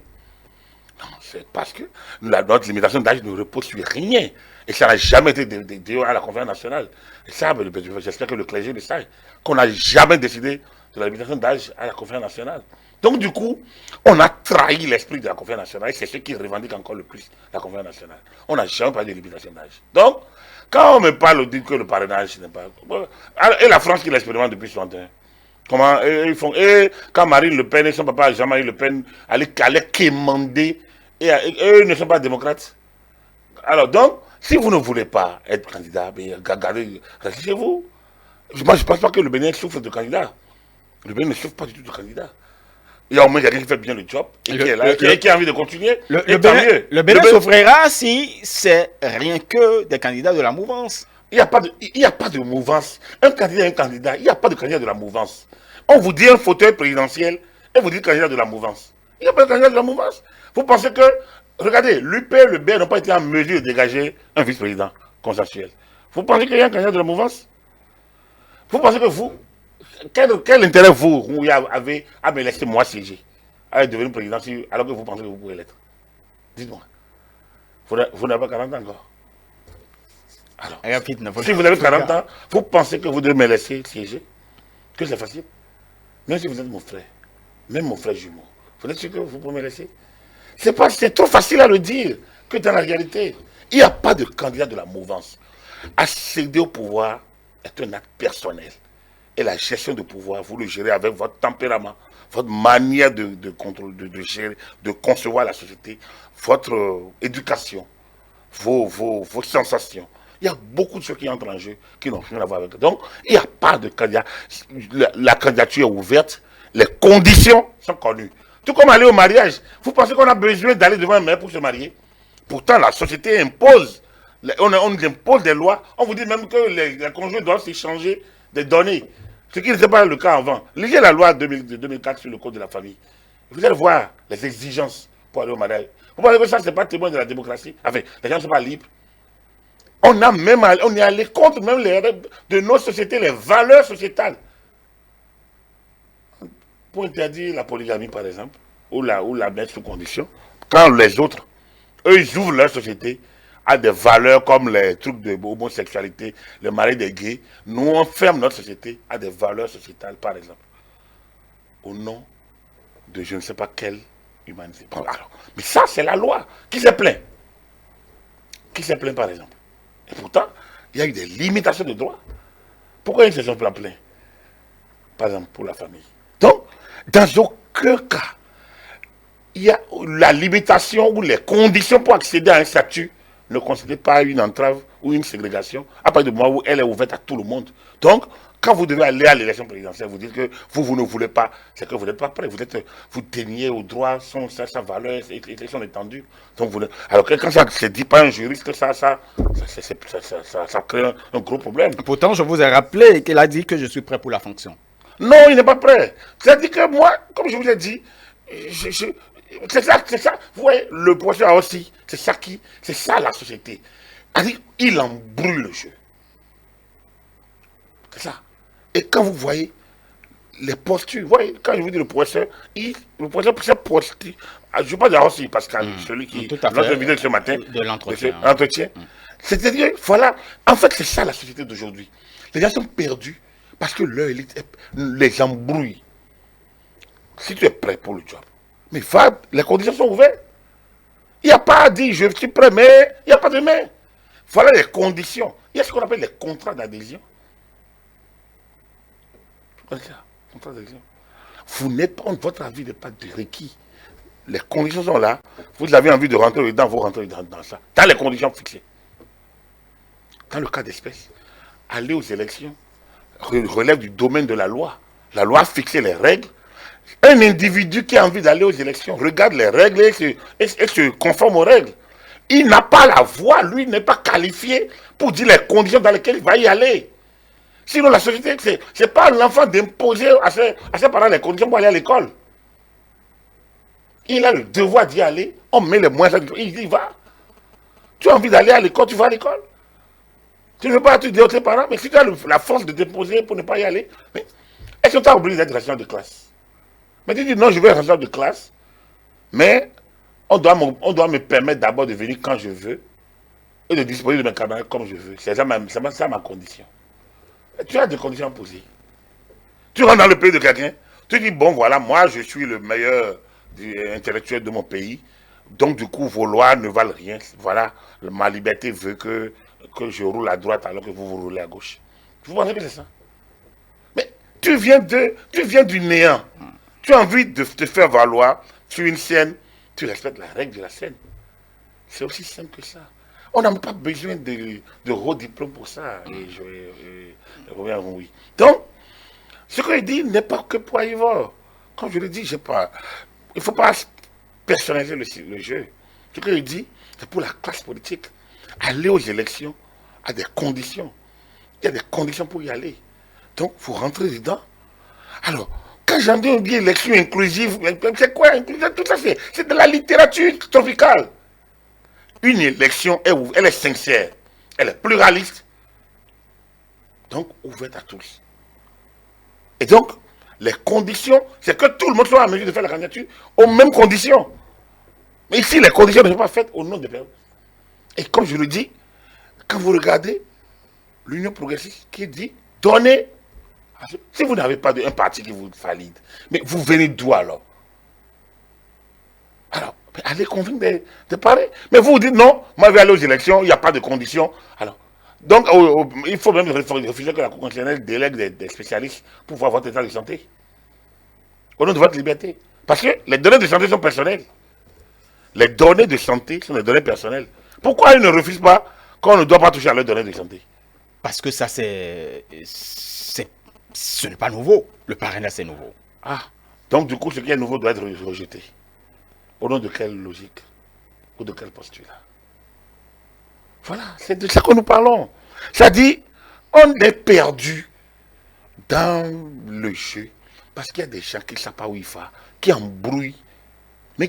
Non, c'est parce que notre limitation d'âge ne repose sur rien. Et ça n'a jamais été dédié à la conférence nationale. Et ça, j'espère que le clergé le sait, qu'on n'a jamais décidé de la limitation d'âge à la conférence nationale. Donc du coup, on a trahi l'esprit de la conférence nationale et c'est ce qui revendique encore le plus la conférence nationale. On n'a jamais parlé de limitation d'âge. Donc, quand on me parle, on dit que le parrainage n'est pas... Et la France qui l'expérimente depuis 61. Comment ils font? Et quand Marine Le Pen et son papa Jean-Marie Le Pen allaient quémander, et eux ne sont pas démocrates. Alors donc, si vous ne voulez pas être candidat, restez chez vous. Moi, je ne pense pas que le Bénin souffre de candidat. Le Bénin ne souffre pas du tout de candidat. Il y a au moins quelqu'un qui fait bien le job et qui est là, qui a envie de continuer. Le Bénin souffrira si c'est rien que des candidats de la mouvance. Il n'y a pas de mouvance. Un candidat est un candidat. Il n'y a pas de candidat de la mouvance. On vous dit un fauteuil présidentiel et vous dites candidat de la mouvance. Il n'y a pas de candidat de la mouvance. Vous pensez que, regardez, l'UP et le BR n'ont pas été en mesure de dégager un vice-président consensuel. Vous pensez qu'il y a un candidat de la mouvance? Vous pensez que vous, quel intérêt vous avez à me laisser moi siéger, à devenir président alors que vous pensez que vous pouvez l'être? Dites-moi. Vous n'avez pas 40 ans encore. Alors, si vous avez 40 ans, vous pensez que vous devez me laisser siéger? Que c'est facile? Même si vous êtes mon frère, même mon frère jumeau, vous êtes sûr que vous pouvez me laisser? C'est trop facile à le dire que dans la réalité, il n'y a pas de candidat de la mouvance. Accéder au pouvoir est un acte personnel. Et la gestion de pouvoir, vous le gérez avec votre tempérament, votre manière de gérer, de concevoir la société, votre éducation, vos sensations. Il y a beaucoup de choses qui entrent en jeu qui n'ont rien à voir avec ça. Donc, il n'y a pas de candidat. La candidature est ouverte, les conditions sont connues. Tout comme aller au mariage. Vous pensez qu'on a besoin d'aller devant un maire pour se marier? Pourtant, la société impose. On nous impose des lois. On vous dit même que les conjoints doivent s'échanger des données. Ce qui n'était pas le cas avant. Lisez la loi de 2004 sur le code de la famille. Vous allez voir les exigences pour aller au mariage. Vous pensez que ça, ce n'est pas témoin de la démocratie? Enfin, les gens ne sont pas libres. On est allé contre même de nos sociétés, les valeurs sociétales. Pour interdire la polygamie, par exemple, ou la mettre sous condition, quand les autres, eux, ils ouvrent leur société à des valeurs comme les trucs de homosexualité, le mari des gays, nous, on ferme notre société à des valeurs sociétales, par exemple, au nom de je ne sais pas quelle humanisé. Bon, alors, mais ça, c'est la loi. Qui s'est plaint? Qui s'est plaint, par exemple? Et pourtant, il y a eu des limitations de droits. Pourquoi ils se sont pas plaints? Par exemple, pour la famille. Donc, dans aucun cas, il y a la limitation ou les conditions pour accéder à un statut ne constituent pas une entrave ou une ségrégation à partir du moment où elle est ouverte à tout le monde. Donc, quand vous devez aller à l'élection présidentielle, vous dites que vous ne voulez pas, c'est que vous n'êtes pas prêt. Vous déniez aux droits, sa valeur et son étendue. Donc alors que quand ça ne se dit pas un juriste, ça crée un gros problème. Pourtant, je vous ai rappelé qu'il a dit que je suis prêt pour la fonction. Non, il n'est pas prêt. C'est-à-dire que moi, comme je vous l'ai dit, c'est ça. Vous voyez, le professeur aussi, c'est ça la société. Il embrouille le jeu. C'est ça. Et quand vous voyez les postures, vous voyez, quand je vous dis le professeur s'est posture. Je ne pas dire aussi, parce que celui qui notre vidéo ce matin, de l'entretien. C'est-à-dire, voilà, en fait, c'est ça la société d'aujourd'hui. Les gens sont perdus parce que leur élite les embrouille. Si tu es prêt pour le job, mais les conditions sont ouvertes. Il n'y a pas à dire je suis prêt, mais il n'y a pas de mais. Voilà les conditions. Il y a ce qu'on appelle les contrats d'adhésion. Vous n'êtes pas, votre avis n'est pas de requis. Les conditions sont là. Vous avez envie de rentrer dedans, vous rentrez dans ça. Dans les conditions fixées. Dans le cas d'espèce, aller aux élections relève du domaine de la loi. La loi a fixé les règles. Un individu qui a envie d'aller aux élections regarde les règles et se conforme aux règles. Il n'a pas la voix, lui n'est pas qualifié pour dire les conditions dans lesquelles il va y aller. Sinon, la société, ce n'est pas l'enfant d'imposer à ses parents les conditions pour aller à l'école. Il a le devoir d'y aller. On met les moyens, il y va. Tu as envie d'aller à l'école, tu vas à l'école. Tu ne veux pas te dire à tes parents, mais si tu as la force de déposer pour ne pas y aller, est-ce que tu as oublié d'être responsable de classe? Mais tu dis non, je veux être responsable de classe, mais on doit me permettre d'abord de venir quand je veux et de disposer de mes camarades comme je veux. C'est ça ma condition. Tu as des conditions à poser. Tu rentres dans le pays de quelqu'un, tu dis, bon voilà, moi je suis le meilleur intellectuel de mon pays, donc du coup vos lois ne valent rien. Voilà, ma liberté veut que je roule à droite alors que vous roulez à gauche. Vous pensez que c'est ça? Mais tu viens du néant. Tu as envie de te faire valoir sur une scène, tu respectes la règle de la scène. C'est aussi simple que ça. On n'a pas besoin de gros diplômes pour ça. Et je reviens à vous, oui. Donc, ce que je dis n'est pas que pour Ivor. Comme je le dis, il ne faut pas personnaliser le jeu. Ce que je dis, c'est pour la classe politique. Aller aux élections à des conditions. Il y a des conditions pour y aller. Donc, il faut rentrer dedans. Alors, quand j'entends dire élection inclusive, c'est quoi inclusive? Tout ça, c'est de la littérature tropicale. Une élection, elle est sincère, elle est pluraliste, donc ouverte à tous. Et donc, les conditions, c'est que tout le monde soit en mesure de faire la candidature aux mêmes conditions. Mais ici, les conditions ne sont pas faites au nom des personnes. Et comme je le dis, quand vous regardez l'Union progressiste qui dit, donnez, si vous n'avez pas un parti qui vous valide, mais vous venez d'où alors? Alors, allez convaincre des parents. Mais vous dites non, moi je vais aller aux élections, il n'y a pas de conditions. Alors, donc, il faut même refuser que la Cour constitutionnelle délègue des spécialistes pour voir votre état de santé. Au nom de votre liberté. Parce que les données de santé sont personnelles. Les données de santé sont des données personnelles. Pourquoi ils ne refusent pas qu'on ne doit pas toucher à leurs données de santé? Parce que ça, ce n'est pas nouveau. Le parrainage, c'est nouveau. Ah, donc du coup, ce qui est nouveau doit être rejeté. Au nom de quelle logique? Ou de quelle posture-là? Voilà, c'est de ça que nous parlons. Ça dit, on est perdu dans le jeu. Parce qu'il y a des gens qui ne savent pas où il va, qui embrouillent. Mais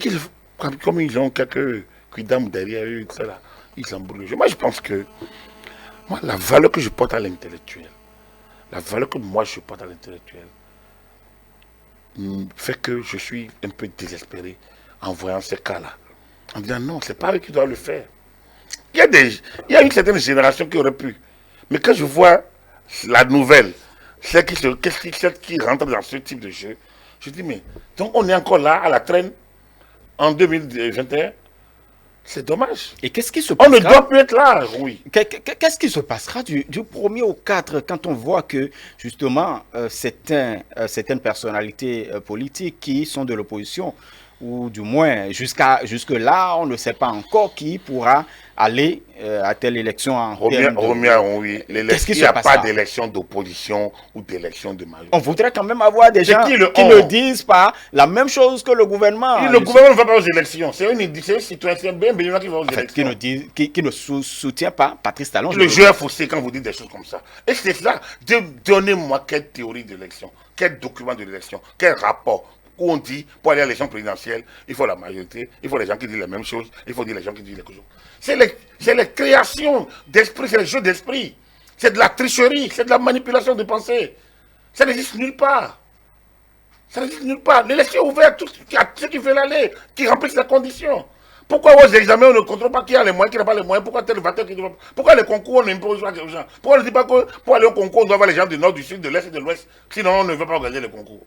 comme ils ont quelques cuidames derrière eux, ils embrouillent. Moi, je pense que la valeur que je porte à l'intellectuel, la valeur que moi je porte à l'intellectuel, fait que je suis un peu désespéré en voyant ces cas-là. En disant non, c'est pas eux qui doivent le faire. Il y a une certaine génération qui aurait pu. Mais quand je vois la nouvelle, celle qui rentre dans ce type de jeu, je dis mais, donc on est encore là à la traîne. en 2021. C'est dommage. Et qu'est-ce qui se passera? On ne doit plus être là, oui. Qu'est-ce qui se passera du 1er au 4 quand on voit que, justement, certaines personnalités politiques qui sont de l'opposition, ou du moins, jusque-là, on ne sait pas encore qui pourra aller à telle élection en oui. Il n'y a pas d'élection d'opposition ou d'élection de majorité. On voudrait quand même avoir des gens qui ne disent pas la même chose que le gouvernement. Le gouvernement ne va pas aux élections. C'est un citoyen bien bénévole qui va aux élections. Qui ne soutient pas Patrice Talon. Le jeu est faussé quand vous dites des choses comme ça. Et c'est ça. Donnez-moi quelle théorie de l'élection, quel document de l'élection, quel rapport où on dit, pour aller à l'élection présidentielle, il faut la majorité, il faut les gens qui disent les mêmes choses, il faut dire les gens qui disent les choses. C'est les créations d'esprit, c'est les jeux d'esprit. C'est de la tricherie, c'est de la manipulation de pensée. Ça n'existe nulle part. Ça n'existe nulle part. L'élection est ouverte à ceux qui veulent aller, qui remplissent les conditions. Pourquoi aux examens on ne contrôle pas qui a les moyens, qui n'a pas les moyens? Pourquoi tel facteur qui doit... Pourquoi les concours on n'impose pas aux gens? Pourquoi on ne dit pas que pour aller au concours on doit avoir les gens du nord, du sud, de l'est et de l'ouest? Sinon on ne veut pas organiser les concours.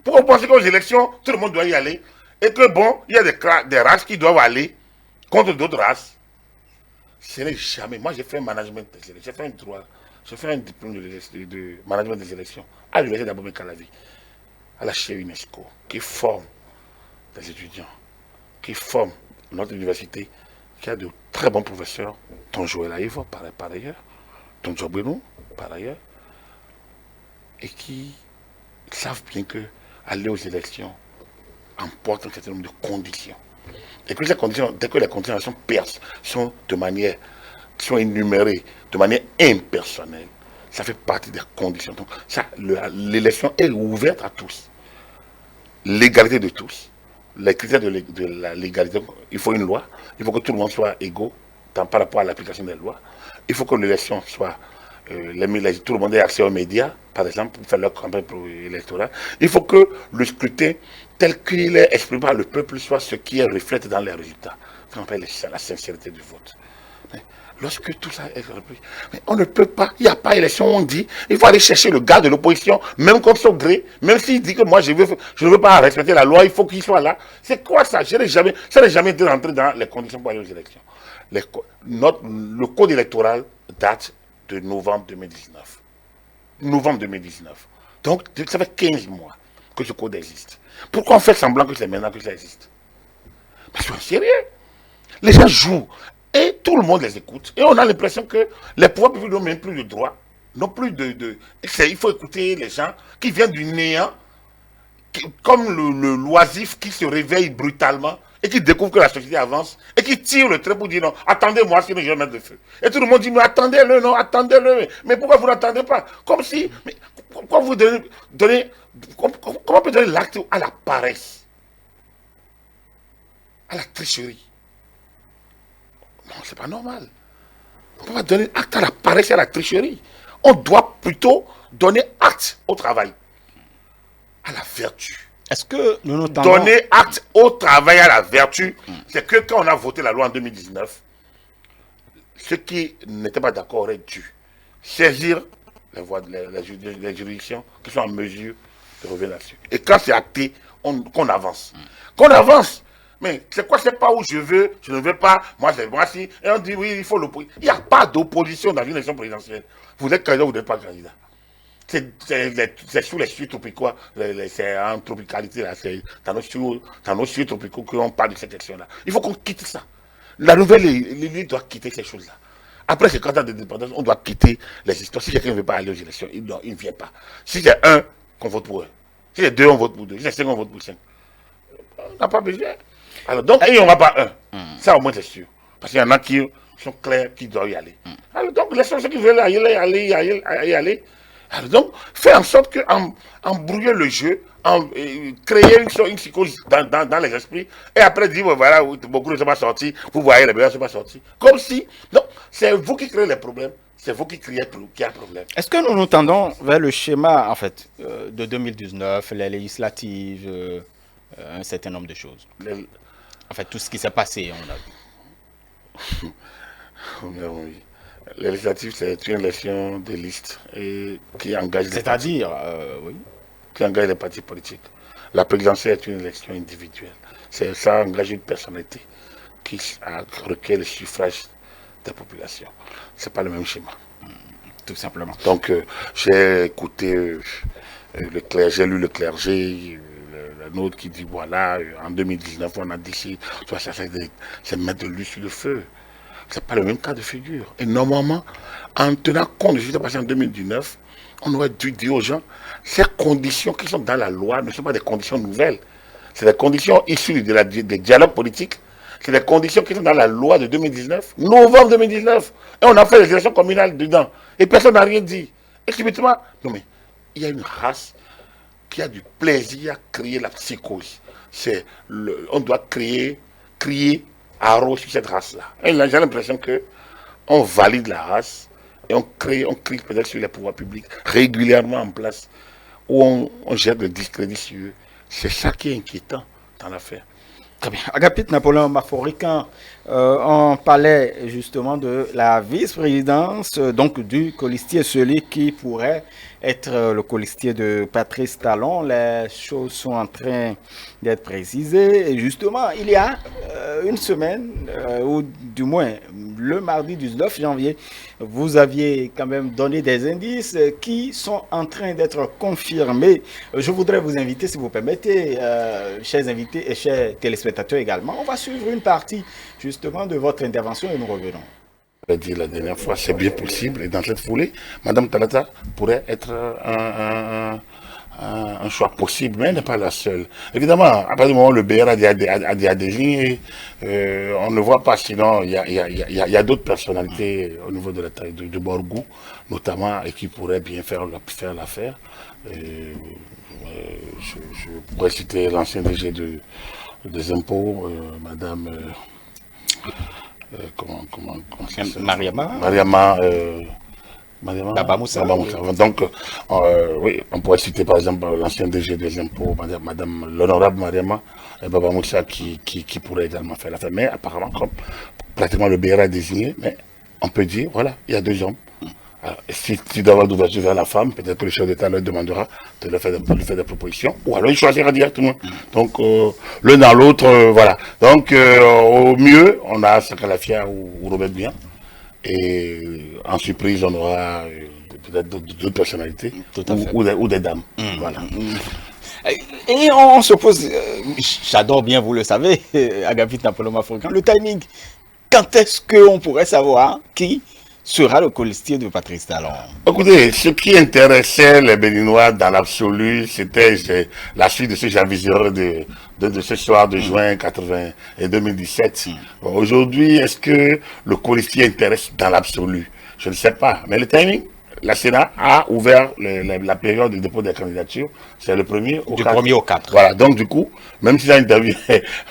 Pourquoi vous pensez qu'aux élections, tout le monde doit y aller? Et que bon, il y a des races qui doivent aller contre d'autres races. Ce n'est jamais. Moi, j'ai fait un management des élections. J'ai fait un droit. J'ai fait un diplôme de management des élections à l'université d'Abomey Calavi, à la chaire UNESCO, qui forme des étudiants, qui forme notre université, qui a de très bons professeurs, dont Joël Aïvo, par ailleurs, dont Jobrenou, par ailleurs, et qui savent bien que aller aux élections emporte un certain nombre de conditions. Et que ces conditions, dès que les conditions sont sont énumérées de manière impersonnelle, ça fait partie des conditions. Donc, l'élection est ouverte à tous. L'égalité de tous. Les critères de la légalité, il faut une loi, il faut que tout le monde soit égaux par rapport à l'application des lois. Il faut que l'élection soit tout le monde ait accès aux médias, par exemple, pour faire leur campagne électorale. Il faut que le scrutin, tel qu'il est exprimé par le peuple, soit ce qui est reflète dans les résultats. On appelle la sincérité du vote. Mais lorsque tout ça est repris, on ne peut pas, il n'y a pas élection, on dit, il faut aller chercher le gars de l'opposition, même contre son gré, même s'il dit que moi je ne veux pas respecter la loi, il faut qu'il soit là. C'est quoi ça? Ça n'a jamais été rentré dans les conditions pour aller aux élections. Le code électoral date de novembre 2019. Novembre 2019. Donc, ça fait 15 mois que ce code existe. Pourquoi on fait semblant que c'est maintenant que ça existe? Mais soyons sérieux. Les gens jouent et tout le monde les écoute. Et on a l'impression que les pouvoirs publics n'ont même plus de droit. Non plus il faut écouter les gens qui viennent du néant, comme le loisif qui se réveille brutalement et qui découvre que la société avance et qui tire le trait pour dire non, attendez-moi sinon je vais mettre le feu. Et tout le monde dit mais attendez-le, non, attendez-le. Mais pourquoi vous n'attendez pas? Comme si, mais pourquoi vous comment peut donner l'acte à la paresse, à la tricherie? Non, c'est pas normal. On ne peut pas donner acte à la paresse et à la tricherie. On doit plutôt donner acte au travail, à la vertu. Est-ce que nous entendons... Donner acte au travail, à la vertu, c'est que quand on a voté la loi en 2019, ceux qui n'étaient pas d'accord auraient dû saisir les juridictions qui sont en mesure de revenir là-dessus. Et quand c'est acté, qu'on avance. Qu'on avance. Mais c'est quoi? C'est pas où je veux, je ne veux pas, moi c'est moi si. Et on dit oui, il faut l'opposition. Il n'y a pas d'opposition dans une élection présidentielle. Vous êtes candidat ou vous n'êtes pas candidat. C'est sous les suites tropicaux, c'est en tropicalité, c'est dans nos suites tropicaux qu'on parle de cette élection-là. Il faut qu'on quitte ça. La nouvelle élite doit quitter ces choses-là. Après ces 4 ans de dépendance, on doit quitter les histoires. Si quelqu'un ne veut pas aller aux élections, il ne vient pas. Si c'est un, qu'on vote pour un. Si c'est deux, on vote pour deux. Si c'est 5, on vote pour 5. On n'a pas besoin. Alors, donc, il n'y en aura pas un. Ça, au moins, c'est sûr. Parce qu'il y en a qui sont clairs, qui doivent y aller. Alors, donc, laissons ceux qui veulent y aller. Alors, donc, faire en sorte embrouiller le jeu, créer une psychose dans les esprits, et après dire, voilà, beaucoup ne sont pas sortis, vous voyez, les meilleurs ne sont pas sortis. Comme si, non, c'est vous qui créez les problèmes, c'est vous qui créez qu'il y a un problème. Est-ce que nous nous tendons vers le schéma, en fait, de 2019, les législatives, un certain nombre de choses? En fait, tout ce qui s'est passé, on a vu. Oui. Les législatives, c'est une élection de liste et qui engage c'est-à-dire, oui. Qui engage les partis politiques. La présidentielle est une élection individuelle. ça engage une personnalité qui requiert le suffrage des populations. Ce n'est pas le même schéma. Tout simplement. Donc, j'ai écouté le clergé, j'ai lu le clergé, la nôtre qui dit voilà, en 2019, on a décidé, c'est mettre de l'huile sur le feu. Ce n'est pas le même cas de figure. Et normalement, en tenant compte de ce qui s'est passé en 2019, on aurait dû dire aux gens, ces conditions qui sont dans la loi ne sont pas des conditions nouvelles. C'est des conditions issues des dialogues politiques. C'est des conditions qui sont dans la loi de 2019, novembre 2019. Et on a fait les élections communales dedans. Et personne n'a rien dit. Explicitement, non mais, il y a une race qui a du plaisir à créer la psychose. On doit crier haro sur cette race-là. Et là, j'ai l'impression qu'on valide la race et on crie peut-être sur les pouvoirs publics régulièrement en place où on jette le discrédit sur eux. C'est ça qui est inquiétant dans l'affaire. Très bien. Agapit Napoléon Maforican, on parlait justement de la vice-présidence donc du colistier, celui qui pourrait être le colistier de Patrice Talon. Les choses sont en train d'être précisées. Et justement, il y a une semaine, ou du moins le mardi 19 janvier, vous aviez quand même donné des indices qui sont en train d'être confirmés. Je voudrais vous inviter, si vous permettez, chers invités et chers téléspectateurs également, on va suivre une partie justement de votre intervention et nous revenons. Je l'ai dit la dernière fois, c'est bien possible. Et dans cette foulée, Mme Talata pourrait être un choix possible, mais elle n'est pas la seule. Évidemment, à partir du moment où le BR a désigné, on ne voit pas, sinon il y a d'autres personnalités au niveau de la taille de Borgou, notamment, et qui pourraient bien faire l'affaire. Je pourrais citer l'ancien DG des impôts, Madame... Mariama Babamoussa. Donc, oui, on pourrait citer par exemple l'ancien DG des impôts, Madame l'honorable Mariama Babamoussa qui pourrait également faire l'affaire. Mais apparemment, comme pratiquement le BR a désigné, mais on peut dire, voilà, il y a deux hommes. Alors, si tu dois avoir d'ouverture vers la femme, peut-être que le chef d'État leur demandera de lui faire des propositions, ou alors il choisira directement. Donc, l'un dans l'autre, voilà. Donc, au mieux, on a Sakalafia ou Robert Bien, et en surprise, on aura peut-être d'autres personnalités, ou des dames. Voilà. Et on se pose, j'adore bien, vous le savez, Agapit Napoléon Maforican, le timing. Quand est-ce qu'on pourrait savoir qui sera le colistier de Patrice Talon? Écoutez, ce qui intéressait les Béninois dans l'absolu, c'était la suite de ce javiseur de ce soir de juin 80 et 2017. Aujourd'hui, est-ce que le colistier intéresse dans l'absolu? Je ne sais pas. Mais le timing, la Sénat a ouvert la période de dépôt des candidatures. C'est le 1er au 4. Du 1er au 4. Voilà, donc du coup, même si ça intervient,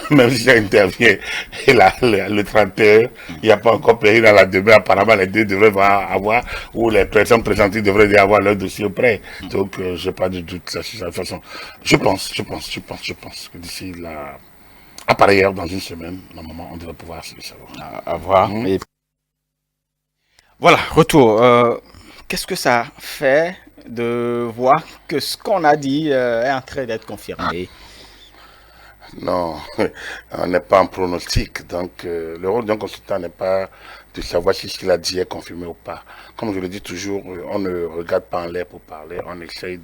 le 31, il n'y a pas encore payé dans la demeure. Apparemment, les deux devraient avoir, ou les personnes présentées devraient avoir leur dossier prêt. Donc, je n'ai pas de doute sur cette façon. Je pense que d'ici là, à par ailleurs, dans une semaine, normalement, on devrait pouvoir le savoir. À voir. Voilà, retour. Qu'est-ce que ça fait de voir que ce qu'on a dit est en train d'être confirmé? Non, on n'est pas en pronostic. Donc, le rôle d'un consultant n'est pas de savoir si ce qu'il a dit est confirmé ou pas. Comme je le dis toujours, on ne regarde pas en l'air pour parler. On essaye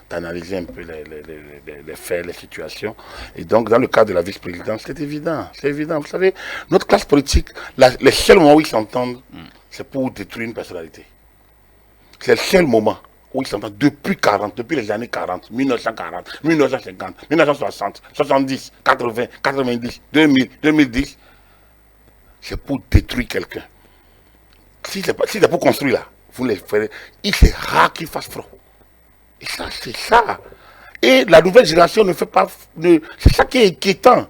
d'analyser un peu les faits, les situations. Et donc, dans le cas de la vice-présidence, c'est évident. C'est évident. Vous savez, notre classe politique, les seuls moments où ils s'entendent, c'est pour détruire une personnalité. C'est le seul moment où ils s'entendent depuis les années 40, 1940, 1950, 1960, 70, 80, 90, 2000, 2010. C'est pour détruire quelqu'un. Si c'est pour construire là, vous les ferez. Il est rare qu'il fasse froid. Et ça, c'est ça. Et la nouvelle génération ne fait pas... C'est ça qui est inquiétant.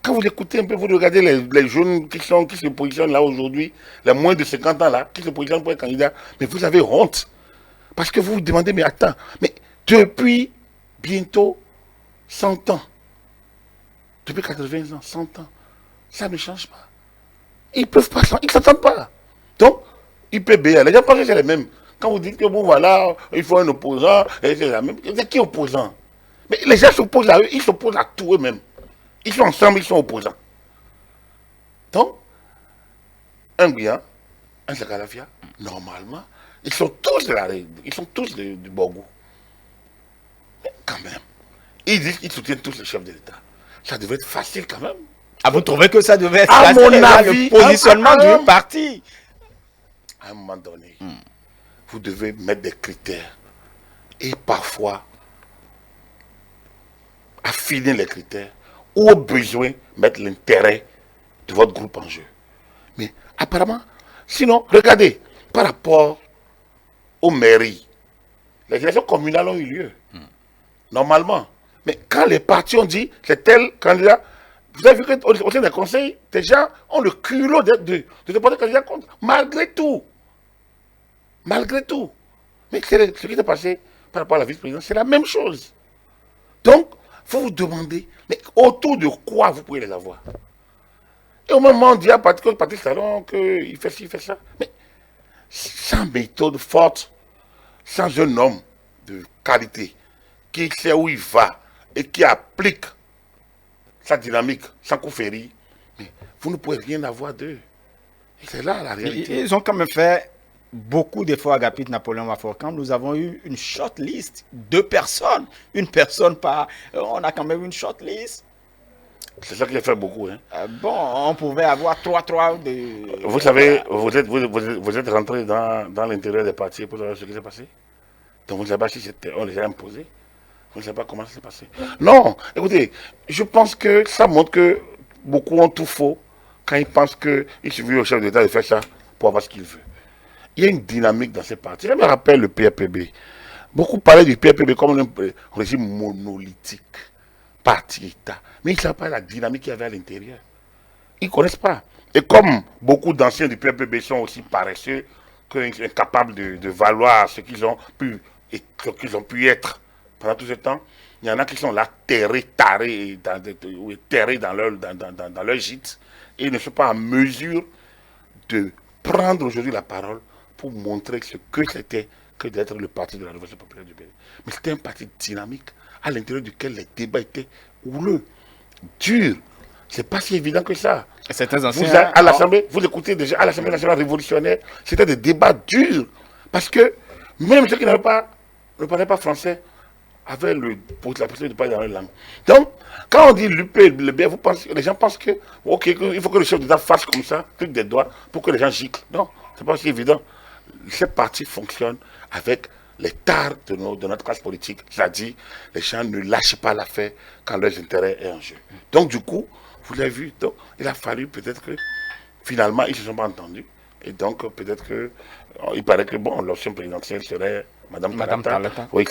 Quand vous écoutez un peu, vous regardez les jeunes qui se positionnent là aujourd'hui, les moins de 50 ans là, qui se positionnent pour être candidats, mais vous avez honte. Parce que vous vous demandez, mais attends, mais depuis bientôt 100 ans, depuis 80 ans, 100 ans, ça ne change pas. Ils ne peuvent pas, ils ne s'entendent pas. Donc, IPB, les gens pensent que c'est les mêmes. Quand vous dites que bon voilà, il faut un opposant, et c'est la même. C'est qui opposant? Mais les gens s'opposent à eux, ils s'opposent à tout eux-mêmes. Ils sont ensemble, ils sont opposants. Donc, un Guyan, un Zakalafia, normalement, ils sont tous de la règle, ils sont tous du bon goût. Mais quand même, ils disent qu'ils soutiennent tous les chefs de l'État. Ça devait être facile quand même. Ah, vous trouvez que ça devait être à mon avis, le positionnement du parti? À un moment donné, vous devez mettre des critères. Et parfois, affiner les critères. Ou au besoin, mettre l'intérêt de votre groupe en jeu. Mais apparemment, sinon, regardez, par rapport aux mairies, les élections communales ont eu lieu. Normalement. Mais quand les partis ont dit c'est tel candidat, vous avez vu qu'au sein des conseils, des gens ont le culot de déposer candidat contre. Malgré tout. Malgré tout. Mais ce qui s'est passé par rapport à la vice-présidence, c'est la même chose. Donc, il faut vous demander, mais autour de quoi vous pouvez les avoir? Et au moment où on dit à Patrice Talon qu'il fait ci, il fait ça. Mais sans méthode forte, sans un homme de qualité, qui sait où il va et qui applique sa dynamique sans coup férir, mais vous ne pouvez rien avoir d'eux. Et c'est là la réalité. Ils ont quand même fait beaucoup d'efforts, Agapit Napoléon Maforcan. Nous avons eu une short list, 2 personnes, une personne par... On a quand même une short list. C'est ça qui a fait beaucoup. Hein. Bon, on pouvait avoir 3-3 de... Vous savez, vous êtes rentré dans l'intérieur des partis pour savoir ce qui s'est passé. Donc vous ne savez pas si on les a imposés. Vous ne savez pas comment ça s'est passé. Non, écoutez, je pense que ça montre que beaucoup ont tout faux quand ils pensent qu'il suffit au chef d'État de faire ça pour avoir ce qu'il veut. Il y a une dynamique dans ces partis. Je me rappelle le PRPB. Beaucoup parlaient du PRPB comme un régime monolithique, parti-État. Mais ils ne savent pas la dynamique qu'il y avait à l'intérieur. Ils ne connaissent pas. Et comme beaucoup d'anciens du PRPB sont aussi paresseux, incapables de valoir ce qu'ils ont pu être pendant tout ce temps, il y en a qui sont là terrés dans leur gîte et ils ne sont pas en mesure de prendre aujourd'hui la parole pour montrer ce que c'était que d'être le parti de la Révolution populaire du pays. Mais c'était un parti dynamique à l'intérieur duquel les débats étaient houleux, durs. C'est pas si évident que ça. Certains anciens... à l'Assemblée, vous écoutez déjà à l'Assemblée nationale révolutionnaire, c'était des débats durs. Parce que même ceux qui ne parlaient pas français avaient la possibilité de parler dans leur langue. Donc, quand on dit l'UP, le bien, les gens pensent que, ok, il faut que le chef d'État fasse comme ça, clique des doigts, pour que les gens giclent. Non, c'est pas aussi évident. Cette partie fonctionne avec les tares de notre classe politique. C'est-à-dire, les gens ne lâchent pas l'affaire quand leurs intérêts sont en jeu. Donc, du coup, vous l'avez vu, donc, il a fallu peut-être que, finalement, ils ne se sont pas entendus. Et donc, peut-être que, il paraît que, bon, l'option présidentielle serait Madame Talata. Oui,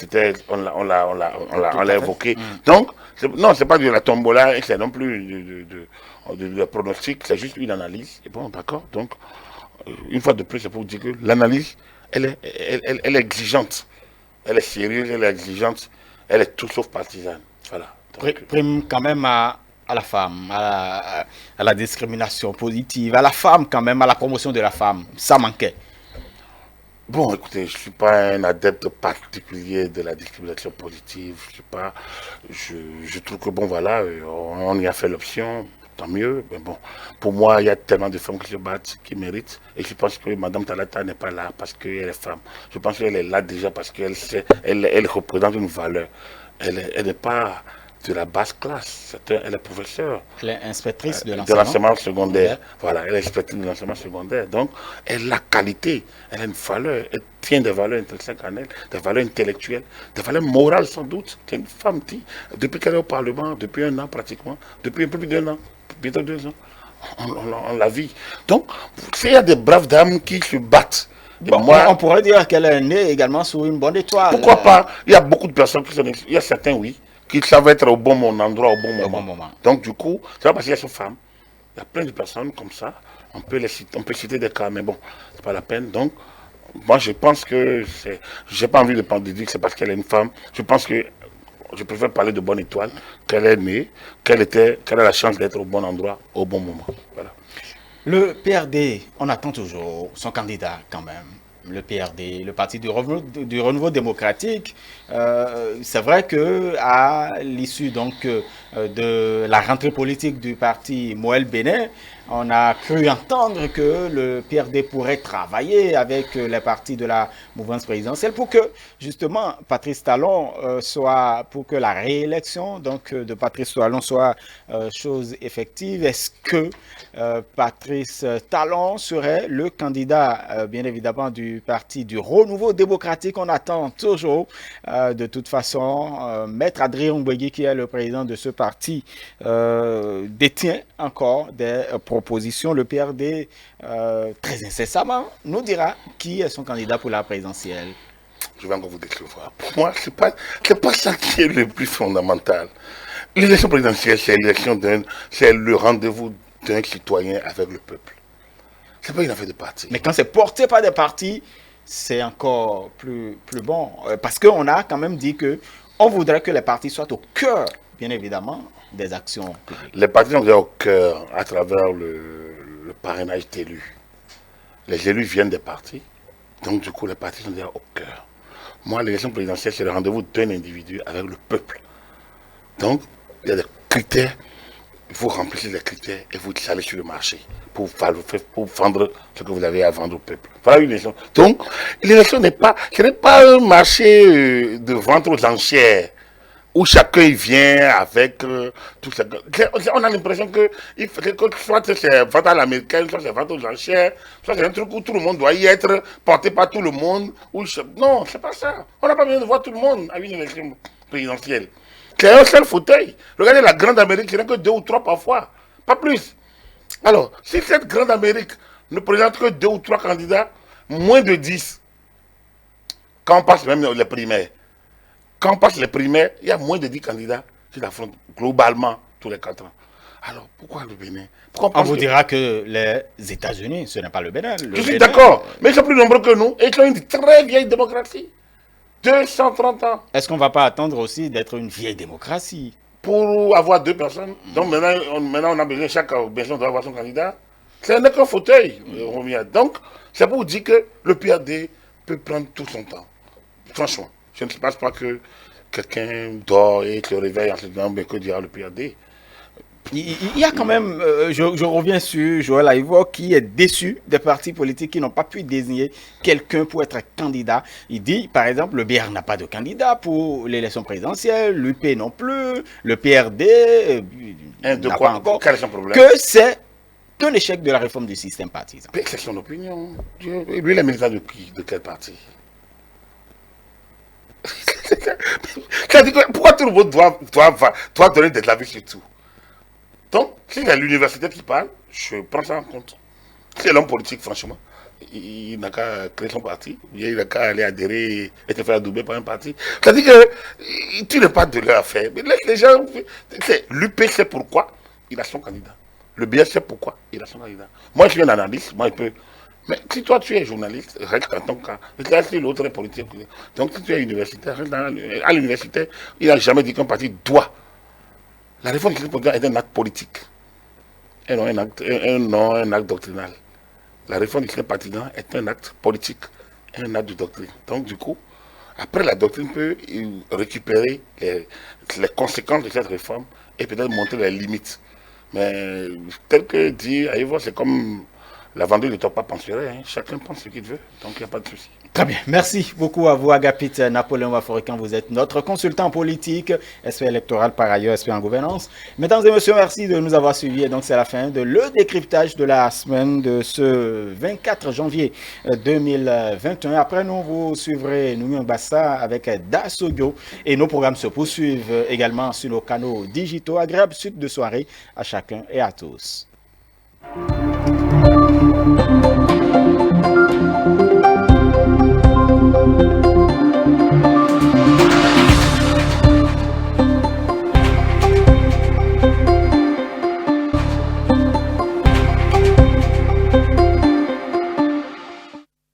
on l'a évoqué. Donc, non, c'est pas de la tombola, c'est non plus de pronostic, c'est juste une analyse. Et bon, d'accord. Donc, une fois de plus, c'est pour vous dire que l'analyse, elle est exigeante. Elle est sérieuse, elle est exigeante, elle est tout sauf partisane. Voilà. Prime quand même à la femme, à la discrimination positive, à la femme quand même, à la promotion de la femme. Ça manquait. Bon, écoutez, je ne suis pas un adepte particulier de la discrimination positive. Je trouve que, bon, voilà, on y a fait l'option, tant mieux. Mais bon, pour moi, il y a tellement de femmes qui se battent, qui méritent. Et je pense que Mme Talata n'est pas là parce qu'elle est femme. Je pense qu'elle est là déjà parce qu'elle représente une valeur. Elle n'est pas de la basse classe. Elle est professeure. Elle est inspectrice de l'enseignement secondaire. Voilà, elle est inspectrice de l'enseignement secondaire. Donc, elle a la qualité, elle a une valeur, elle tient des valeurs intrinsèques en elle, des valeurs intellectuelles, des valeurs morales sans doute. C'est une femme qui, depuis qu'elle est au Parlement, depuis 1 an pratiquement, depuis un peu plus d'1 an, bientôt 2 ans, on la vit. Donc, il y a des braves dames qui se battent. Bon, moi, on pourrait dire qu'elle est née également sous une bonne étoile. Pourquoi pas? Il y a beaucoup de personnes qui sont... Il y a certains, oui, qui savent être au bon endroit, au bon moment. Donc, du coup, c'est pas parce qu'elles sont femmes. Il y a plein de personnes comme ça. On peut citer des cas, mais bon, c'est pas la peine. Donc, moi, je pense que j'ai pas envie de dire que c'est parce qu'elle est une femme. Je pense que je préfère parler de bonne étoile, qu'elle est née, qu'elle a la chance d'être au bon endroit, au bon moment. Voilà. Le PRD, on attend toujours son candidat quand même. le PRD, le Parti du Renouveau démocratique. C'est vrai que à l'issue donc de la rentrée politique du parti Moël Bénin, on a cru entendre que le PRD pourrait travailler avec les partis de la mouvance présidentielle pour que justement Patrice Talon pour que la réélection donc de Patrice Talon soit chose effective. Est-ce que Patrice Talon serait le candidat, bien évidemment, du parti du Renouveau démocratique? On attend toujours. De toute façon, Maître Adrien Mbouegui, qui est le président de ce parti, détient encore des propositions. Le PRD, très incessamment, nous dira qui est son candidat pour la présidentielle. Je vais encore vous décevoir. Pour moi, ce n'est pas ça qui est le plus fondamental. L'élection présidentielle, c'est le rendez-vous d'un citoyen avec le peuple. Ce n'est pas une affaire de parti. Mais quand c'est porté par des partis, c'est encore plus bon. Parce qu'on a quand même dit qu'on voudrait que les partis soient au cœur, bien évidemment, des actions publiques. Les partis sont au cœur à travers le parrainage d'élus. Les élus viennent des partis, donc du coup les partis sont déjà au cœur. Moi, l'élection présidentielle, c'est le rendez-vous d'un individu avec le peuple. Donc, il y a des critères, vous remplissez les critères et vous allez sur le marché pour vendre ce que vous avez à vendre au peuple. Voilà une élection. Donc, l'élection ce n'est pas un marché de vente aux enchères où chacun vient avec tout ça. On a l'impression que soit c'est vente à l'américaine, soit c'est vente aux enchères, soit c'est un truc où tout le monde doit y être, porté par tout le monde. Non, c'est pas ça. On n'a pas besoin de voir tout le monde à une élection présidentielle. C'est un seul fauteuil. Regardez la Grande Amérique, il n'y en a que 2 ou 3 parfois, pas plus. Alors, si cette Grande Amérique ne présente que 2 ou 3 candidats, moins de 10, quand on passe même les primaires, quand on passe les primaires, il y a moins de 10 candidats qui l'affrontent globalement tous les 4 ans. Alors, pourquoi le Bénin? On vous dira que les États-Unis, ce n'est pas le Bénin. Je suis d'accord, mais ils sont plus nombreux que nous et ils ont une très vieille démocratie. 230 ans. Est-ce qu'on ne va pas attendre aussi d'être une vieille démocratie? Pour avoir 2 personnes. Donc maintenant on a besoin, chaque personne doit avoir son candidat. C'est un qu'un fauteuil. Donc, c'est pour vous dire que le PRD peut prendre tout son temps. Franchement, je ne pense pas que quelqu'un dort et se réveille en se disant, mais que dira le PRD? Il y a quand même, je reviens sur Joël Aïvo, qui est déçu des partis politiques qui n'ont pas pu désigner quelqu'un pour être candidat. Il dit, par exemple, le BR n'a pas de candidat pour l'élection présidentielle, l'UP non plus, le PRD n'a pas encore. Quel est son problème? Que c'est un échec de la réforme du système partisan. C'est son opinion. Et lui, il est militant de qui? De quel parti? Pourquoi tout le monde doit donner des avis sur tout? Donc, si c'est l'université qui parle, je prends ça en compte. Si c'est l'homme politique, franchement, il n'a qu'à créer son parti, il n'a qu'à aller adhérer et se faire adouber par un parti. C'est-à-dire que tu n'es pas de leur affaire. Mais laisse les gens. L'UP sait pourquoi il a son candidat. Le BS sait pourquoi il a son candidat. Moi, je suis un analyste, moi, je peux. Mais si toi, tu es journaliste, reste en ton cas. Là, si l'autre est politique. Donc, si tu es universitaire, reste à l'université, il n'a jamais dit qu'un parti doit. La réforme du système est un acte politique et non un acte doctrinal. La réforme du système partisan est un acte politique et un acte de doctrine. Donc du coup, après la doctrine peut récupérer les conséquences de cette réforme et peut-être montrer les limites. Mais tel que dit Aïvo, c'est comme la vendeuse ne doit pas pensionner, hein. Chacun pense ce qu'il veut, donc il n'y a pas de souci. Très bien. Merci beaucoup à vous, Agapit Napoléon Waforican. Vous êtes notre consultant politique, expert électoral par ailleurs, expert en gouvernance. Mesdames et messieurs, merci de nous avoir suivis. Et donc, c'est la fin de le décryptage de la semaine de ce 24 janvier 2021. Après, nous vous suivrez Noumi Bassa avec Dasogyo. Et nos programmes se poursuivent également sur nos canaux digitaux. Agréable suite de soirée à chacun et à tous.